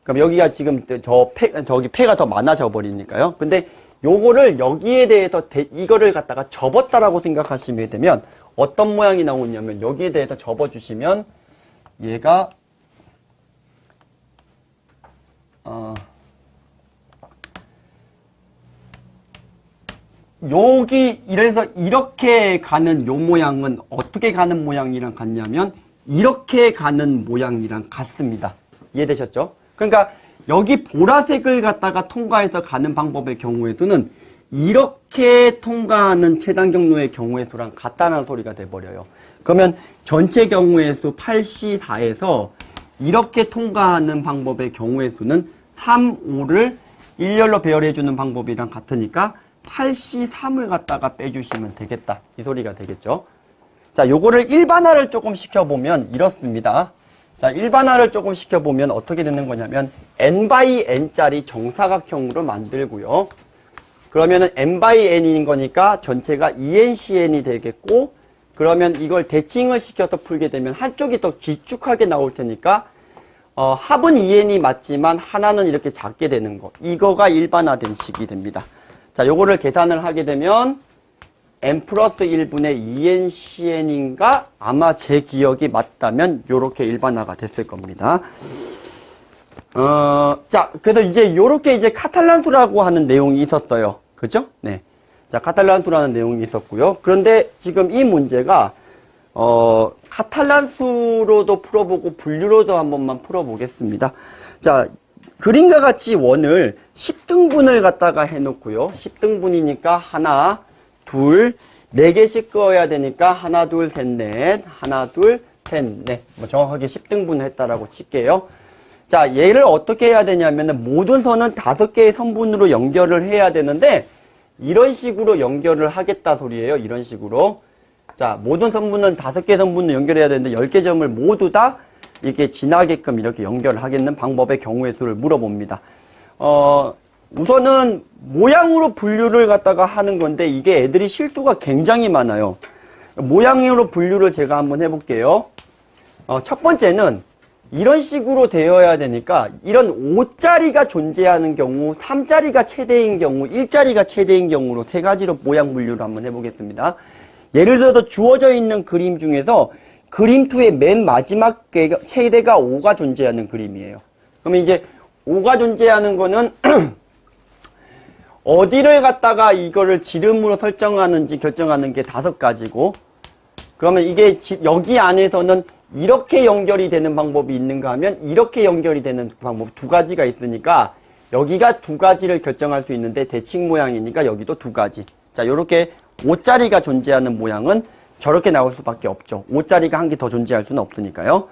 그럼 여기가 지금 저기 패가 더 많아져 버리니까요. 근데 요거를 여기에 대해서 이거를 갖다가 접었다라고 생각하시면 되면 어떤 모양이 나오냐면 여기에 대해서 접어주시면 얘가 여기 이래서 이렇게 가는 요 모양은 어떻게 가는 모양이랑 같냐면 이렇게 가는 모양이랑 같습니다. 이해되셨죠? 그러니까 여기 보라색을 갖다가 통과해서 가는 방법의 경우에서는 이렇게 통과하는 최단 경로의 경우의 수랑 같다는 소리가 돼버려요. 그러면 전체 경우의 수 8C4에서 이렇게 통과하는 방법의 경우의 수는 3, 5를 일렬로 배열해주는 방법이랑 같으니까 8C3을 갖다가 빼주시면 되겠다. 이 소리가 되겠죠. 자, 요거를 일반화를 조금 시켜보면 이렇습니다. 자, 일반화를 조금 시켜보면 어떻게 되는 거냐면 n/n짜리 정사각형으로 만들고요. 그러면은 n/n인 거니까 전체가 2ncn이 되겠고, 그러면 이걸 대칭을 시켜서 풀게 되면 한쪽이 더 길쭉하게 나올 테니까 합은 2n이 맞지만 하나는 이렇게 작게 되는 거. 이거가 일반화된 식이 됩니다. 자, 요거를 계산을 하게 되면 n 플러스 1분의 2ncn인가? 아마 제 기억이 맞다면 요렇게 일반화가 됐을 겁니다. 자, 그래서 이제 요렇게 이제 카탈란수라고 하는 내용이 있었어요. 그죠? 네. 자, 카탈란수라는 내용이 있었고요. 그런데 지금 이 문제가 카탈란수로도 풀어보고 분류로도 한 번만 풀어보겠습니다. 자, 그림과 같이 원을 10등분을 갖다가 해놓고요. 10등분이니까 하나, 둘, 4개씩 그어야 되니까 하나, 둘, 셋, 넷, 하나, 둘, 셋, 넷. 뭐 정확하게 10등분을 했다라고 칠게요. 자, 얘를 어떻게 해야 되냐면은 모든 선은 5개의 선분으로 연결을 해야 되는데 이런 식으로 연결을 하겠다 소리예요. 이런 식으로. 자, 모든 선분은 5개의 선분으로 연결해야 되는데 10개 점을 모두 다 이렇게 지나게끔 이렇게 연결을 하겠는 방법의 경우의 수를 물어봅니다. 우선은 모양으로 분류를 갖다가 하는 건데 이게 애들이 실수가 굉장히 많아요. 모양으로 분류를 제가 한번 해볼게요. 첫 번째는 이런 식으로 되어야 되니까 이런 5자리가 존재하는 경우, 3자리가 최대인 경우, 1자리가 최대인 경우로 3가지로 모양 분류를 한번 해보겠습니다. 예를 들어서 주어져 있는 그림 중에서 그림 2의 맨 마지막 최대가 5가 존재하는 그림이에요. 그러면 이제 5가 존재하는 거는 어디를 갖다가 이거를 지름으로 설정하는지 결정하는 게 5가지고, 그러면 이게 여기 안에서는 이렇게 연결이 되는 방법이 있는가 하면 이렇게 연결이 되는 방법 2가지가 있으니까 여기가 2가지를 결정할 수 있는데 대칭 모양이니까 여기도 2가지. 자, 요렇게 5자리가 존재하는 모양은 저렇게 나올 수밖에 없죠. 5자리가 한 개 더 존재할 수는 없으니까요.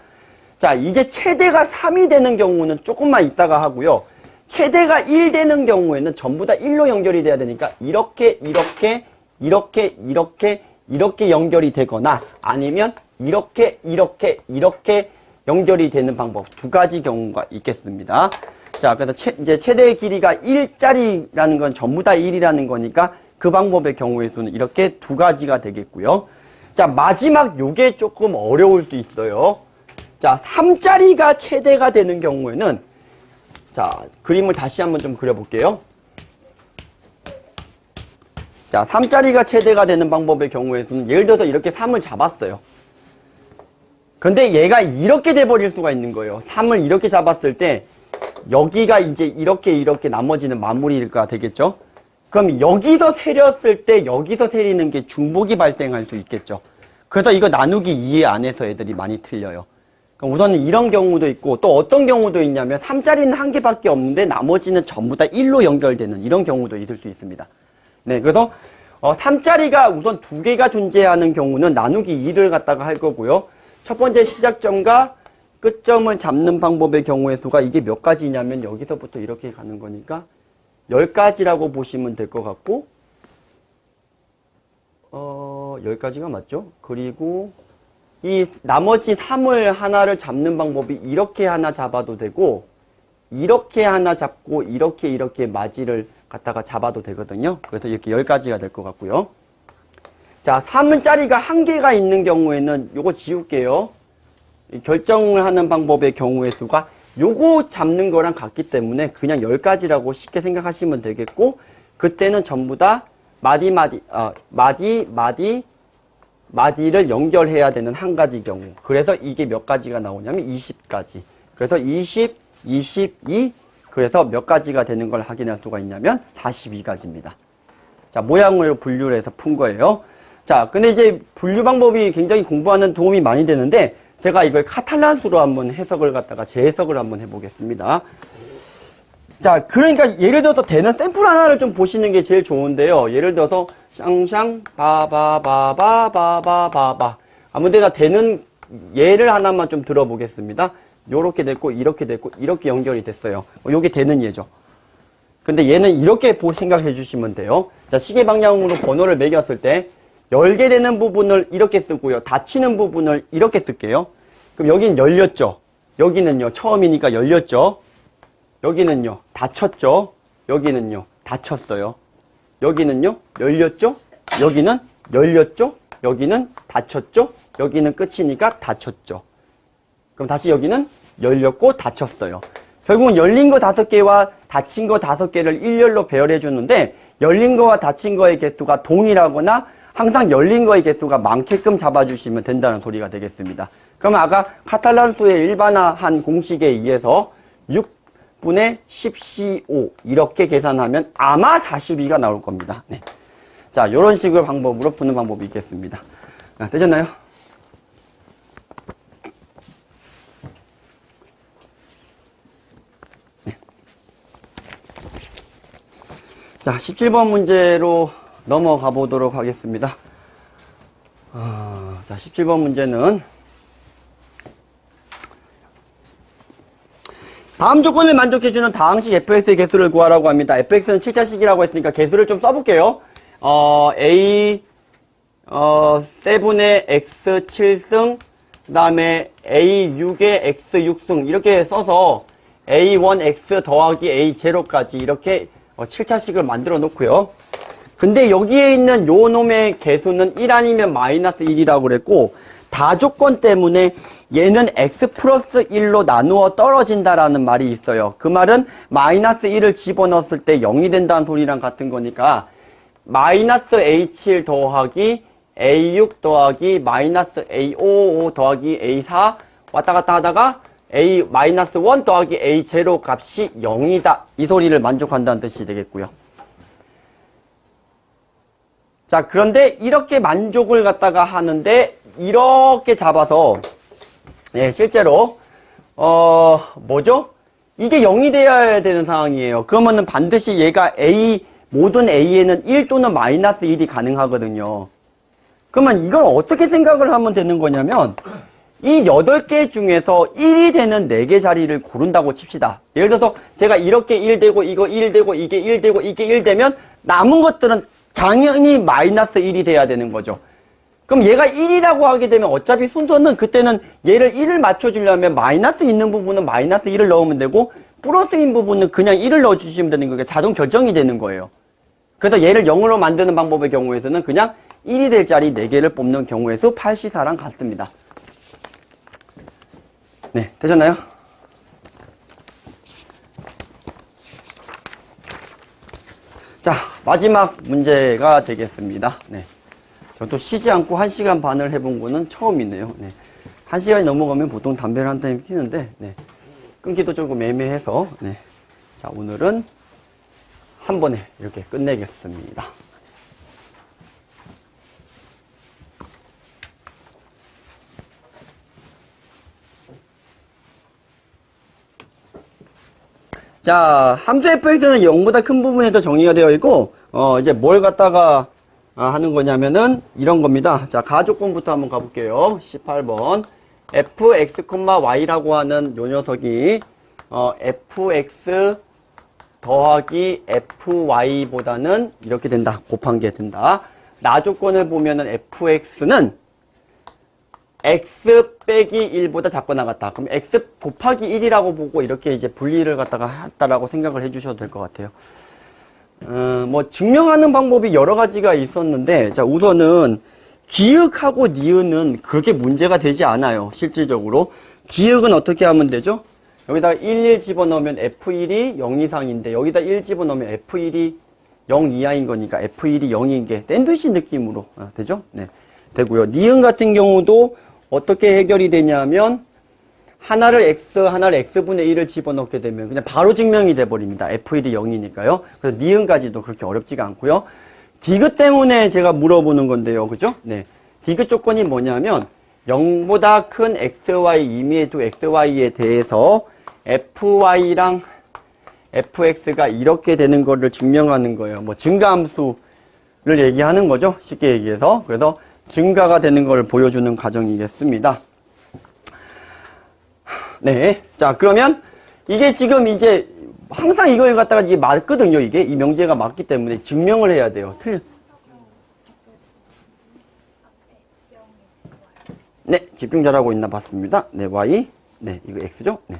자, 이제 최대가 3이 되는 경우는 조금만 있다가 하고요. 최대가 1 되는 경우에는 전부 다 1로 연결이 돼야 되니까 이렇게 연결이 되거나 아니면 이렇게 연결이 되는 방법 2가지 경우가 있겠습니다. 자, 그래서 이제 최대의 길이가 1짜리라는 건 전부 다 1이라는 거니까 그 방법의 경우에서는 이렇게 2가지가 되겠고요. 자, 마지막 요게 조금 어려울 수 있어요. 자, 3짜리가 최대가 되는 경우에는 자, 그림을 다시 한번 좀 그려볼게요. 자, 3짜리가 최대가 되는 방법의 경우에는 예를 들어서 이렇게 3을 잡았어요. 근데 얘가 이렇게 돼버릴 수가 있는 거예요. 3을 이렇게 잡았을 때 여기가 이제 이렇게 나머지는 마무리가 되겠죠. 그럼 여기서 세렸을 때 여기서 세리는 게 중복이 발생할 수 있겠죠. 그래서 이거 나누기 2 안에서 애들이 많이 틀려요. 그럼 우선은 이런 경우도 있고 또 어떤 경우도 있냐면 3짜리는 한 개밖에 없는데 나머지는 전부 다 1로 연결되는 이런 경우도 있을 수 있습니다. 네, 그래서 3짜리가 우선 2개가 존재하는 경우는 나누기 2를 갖다가 할 거고요. 첫 번째 시작점과 끝점을 잡는 방법의 경우의 수가 이게 몇 가지냐면 여기서부터 이렇게 가는 거니까 10가지라고 보시면 될 것 같고 10가지가 맞죠? 그리고 이 나머지 3을 하나를 잡는 방법이 이렇게 하나 잡아도 되고 이렇게 하나 잡고 이렇게 맞이를 갖다가 잡아도 되거든요. 그래서 이렇게 10가지가 될 것 같고요. 자, 3은 짜리가 1개가 있는 경우에는 요거 지울게요. 결정을 하는 방법의 경우의 수가 요거 잡는 거랑 같기 때문에 그냥 10가지라고 쉽게 생각하시면 되겠고 그때는 전부 다 마디를 연결해야 되는 한 가지 경우. 그래서 이게 몇 가지가 나오냐면 20가지. 그래서 20, 22, 그래서 몇 가지가 되는 걸 확인할 수가 있냐면 42가지입니다. 자, 모양으로 분류를 해서 푼 거예요. 자, 근데 이제 분류 방법이 굉장히 공부하는 도움이 많이 되는데 제가 이걸 카탈란수로 한번 해석을 갖다가 재해석을 한번 해보겠습니다. 자, 그러니까 예를 들어서 되는 샘플 하나를 좀 보시는 게 제일 좋은데요. 예를 들어서 샹샹 바바바바바바바바 아무데나 되는 예를 하나만 좀 들어보겠습니다. 요렇게 됐고 이렇게 됐고 이렇게 연결이 됐어요. 요게 되는 예죠. 근데 얘는 이렇게 생각해 주시면 돼요. 자, 시계 방향으로 번호를 매겼을 때 열게 되는 부분을 이렇게 쓰고요. 닫히는 부분을 이렇게 쓸게요. 그럼 여기는 열렸죠. 여기는요. 처음이니까 열렸죠. 여기는요. 닫혔죠. 여기는요. 닫혔어요. 여기는요. 열렸죠. 여기는 열렸죠. 여기는 닫혔죠. 여기는 끝이니까 닫혔죠. 그럼 다시 여기는 열렸고 닫혔어요. 결국은 열린 거 5개와 닫힌 거 5개를 일렬로 배열해 주는데 열린 거와 닫힌 거의 개수가 동일하거나 항상 열린 거의 개수가 많게끔 잡아주시면 된다는 소리가 되겠습니다. 그러면 아까 카탈란수의 일반화한 공식에 의해서 6분의 10C5 이렇게 계산하면 아마 42가 나올 겁니다. 네. 자, 이런 식의 방법으로 푸는 방법이 있겠습니다. 되셨나요? 네. 자, 17번 문제로 넘어가 보도록 하겠습니다. 자, 17번 문제는 다음 조건을 만족해주는 다항식 fx의 개수를 구하라고 합니다. fx는 7차식이라고 했으니까 개수를 좀 써볼게요. a 7의 x 7승 그 다음에 a 6의 x 6승 이렇게 써서 a1 x 더하기 a 제로까지 이렇게 7차식을 만들어 놓고요. 근데 여기에 있는 요 놈의 개수는 1 아니면 마이너스 1이라고 그랬고 다조건 때문에 얘는 x 플러스 1로 나누어 떨어진다라는 말이 있어요. 그 말은 마이너스 1을 집어넣었을 때 0이 된다는 소리랑 같은 거니까 마이너스 a7 더하기 a6 더하기 마이너스 a55 더하기 a4 왔다 갔다 하다가 a 마이너스 1 더하기 a0 값이 0이다. 이 소리를 만족한다는 뜻이 되겠고요. 자, 그런데 이렇게 만족을 갖다가 하는데 이렇게 잡아서 실제로 뭐죠? 이게 0이 되어야 되는 상황이에요. 그러면은 반드시 얘가 모든 a에는 1 또는 마이너스 1이 가능하거든요. 그러면 이걸 어떻게 생각을 하면 되는 거냐면 이 8개 중에서 1이 되는 4개 자리를 고른다고 칩시다. 예를 들어서 제가 이렇게 1 되고 이거 1 되고 이게 1 되고 이게 1 되면 남은 것들은 당연히 마이너스 1이 돼야 되는 거죠. 그럼 얘가 1이라고 하게 되면 어차피 순서는 그때는 얘를 1을 맞춰주려면 마이너스 있는 부분은 마이너스 1을 넣으면 되고 플러스인 부분은 그냥 1을 넣어주시면 되는 거니까 자동 결정이 되는 거예요. 그래서 얘를 0으로 만드는 방법의 경우에서는 그냥 1이 될 자리 4개를 뽑는 경우의 수 8C4랑 같습니다. 네, 되셨나요? 자, 마지막 문제가 되겠습니다. 네. 저도 쉬지 않고 1시간 반을 해본 거는 처음이네요. 네. 1시간이 넘어가면 보통 담배를 한 타임 피는데, 네. 끊기도 조금 애매해서, 네. 자, 오늘은 한 번에 이렇게 끝내겠습니다. 자, 함수 fx는 0보다 큰 부분에도 정의가 되어 있고, 이제 뭘 갖다가 하는 거냐면은 이런 겁니다. 자, 가조건부터 한번 가볼게요. 18번. fx, y라고 하는 요 녀석이 fx 더하기 fy보다는 이렇게 된다. 곱한 게 된다. 나 조건을 보면은 fx는 x 빼기 1보다 작거나 같다. 그럼 x 곱하기 1이라고 보고 이렇게 이제 분리를 갖다가 했다라고 생각을 해주셔도 될 것 같아요. 뭐 증명하는 방법이 여러 가지가 있었는데, 자 우선은 기역하고 니은은 그렇게 문제가 되지 않아요. 실질적으로 기역은 어떻게 하면 되죠? 여기다가 1 집어넣으면 F1이 0 이상인데 여기다 1 집어넣으면 F1이 0 이하인 거니까 F1이 0인 게 샌드위치 느낌으로 되죠? 네, 되고요. 니은 같은 경우도 어떻게 해결이 되냐면 하나를 x, 하나를 x분의 1을 집어넣게 되면 그냥 바로 증명이 돼버립니다. F1이 0이니까요. 그래서 니은까지도 그렇게 어렵지가 않고요. 디귿 때문에 제가 물어보는 건데요. 그죠? 네. 디귿 조건이 뭐냐면 0보다 큰 xy 임의의 두 xy에 대해서 fy랑 fx가 이렇게 되는 거를 증명하는 거예요. 뭐 증가함수를 얘기하는 거죠. 쉽게 얘기해서. 그래서 증가가 되는 걸 보여주는 과정이겠습니다. 네. 자, 그러면 이게 지금 이제 항상 이걸 갖다가 이게 맞거든요. 이게 이 명제가 맞기 때문에 증명을 해야 돼요. 네, 집중 잘하고 있나 봤습니다. 네, y. 네, 이거 x죠? 네.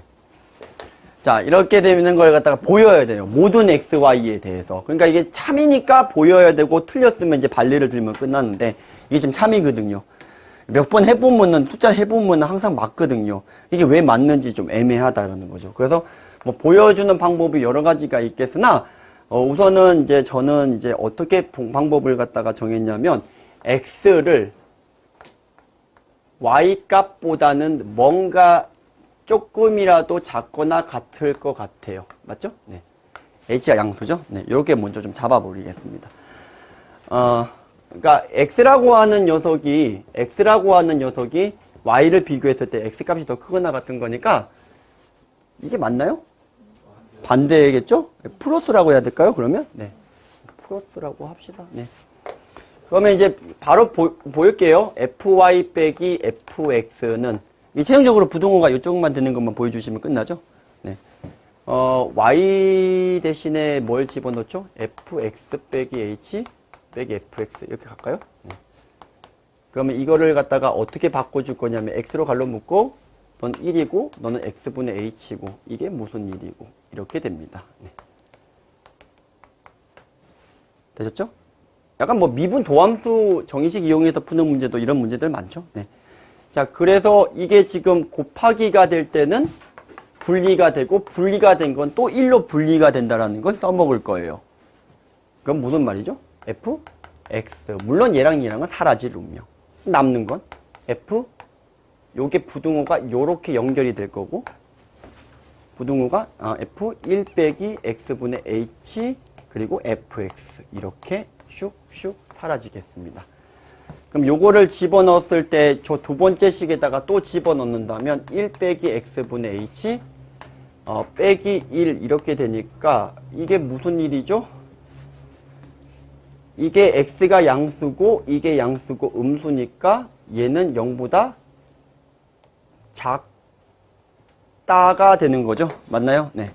자, 이렇게 되는 걸 갖다가 보여야 돼요. 모든 x, y에 대해서. 그러니까 이게 참이니까 보여야 되고 틀렸으면 이제 발리를 들면 끝났는데 이게 지금 참이거든요. 몇 번 해보면은, 숫자 해보면은 항상 맞거든요. 이게 왜 맞는지 좀 애매하다라는 거죠. 그래서 뭐 보여주는 방법이 여러 가지가 있겠으나, 우선은 이제 저는 이제 어떻게 방법을 갖다가 정했냐면, x를 y 값보다는 뭔가 조금이라도 작거나 같을 것 같아요. 맞죠? 네. h가 양수죠? 네. 이렇게 먼저 좀 잡아버리겠습니다. 그러니까 x라고 하는 녀석이 y를 비교했을 때 x 값이 더 크거나 같은 거니까 이게 맞나요? 반대겠죠? 플러스라고 해야 될까요? 그러면 네, 플러스라고 합시다. 네. 그러면 이제 바로 보일게요. fy 빼기 fx는 이 최종적으로 부동호가 이쪽만 되는 것만 보여주시면 끝나죠? 네. y 대신에 뭘 집어넣죠? fx 빼기 h 빼기 fx 이렇게 갈까요? 네. 그러면 이거를 갖다가 어떻게 바꿔줄 거냐면 x로 갈로 묶고 넌 1이고 너는 x분의 h고 이게 무슨 일이고 이렇게 됩니다. 네. 되셨죠? 약간 뭐 미분 도함수 정의식 이용해서 푸는 문제도 이런 문제들 많죠. 네. 자, 그래서 이게 지금 곱하기가 될 때는 분리가 되고 분리가 된 건 또 1로 분리가 된다라는 걸 써먹을 거예요. 그건 무슨 말이죠? f, x. 물론 얘랑은 사라질 운명. 남는 건 f, 요게 부등호가 요렇게 연결이 될 거고 부등호가 f 1 빼기 x분의 h 그리고 fx 이렇게 슉슉 사라지겠습니다. 그럼 요거를 집어넣었을 때 저 두 번째 식에다가 또 집어넣는다면 1 빼기 x분의 h 빼기 1 이렇게 되니까 이게 무슨 일이죠? 이게 x가 양수고 이게 양수고 음수니까 얘는 0보다 작다가 되는 거죠. 맞나요? 네.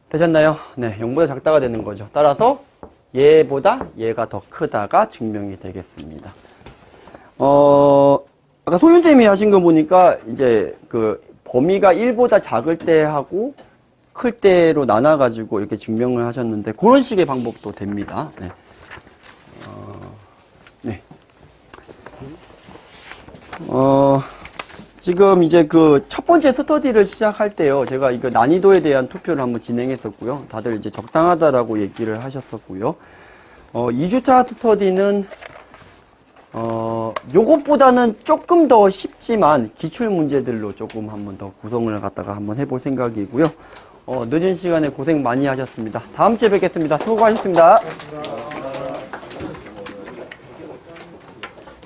되셨나요? 네. 0보다 작다가 되는 거죠. 따라서 얘보다 얘가 더 크다가 증명이 되겠습니다. 아까 소윤쌤이 하신 거 보니까 이제 그 범위가 1보다 작을 때 하고 클 때로 나눠가지고 이렇게 증명을 하셨는데 그런 식의 방법도 됩니다. 네. 네. 지금 이제 그 첫 번째 스터디를 시작할 때요. 제가 이거 난이도에 대한 투표를 한번 진행했었고요. 다들 이제 적당하다라고 얘기를 하셨었고요. 2주차 스터디는 요것보다는 조금 더 쉽지만 기출 문제들로 조금 한번 더 구성을 갖다가 한번 해볼 생각이고요. 늦은 시간에 고생 많이 하셨습니다. 다음 주에 뵙겠습니다. 수고하셨습니다.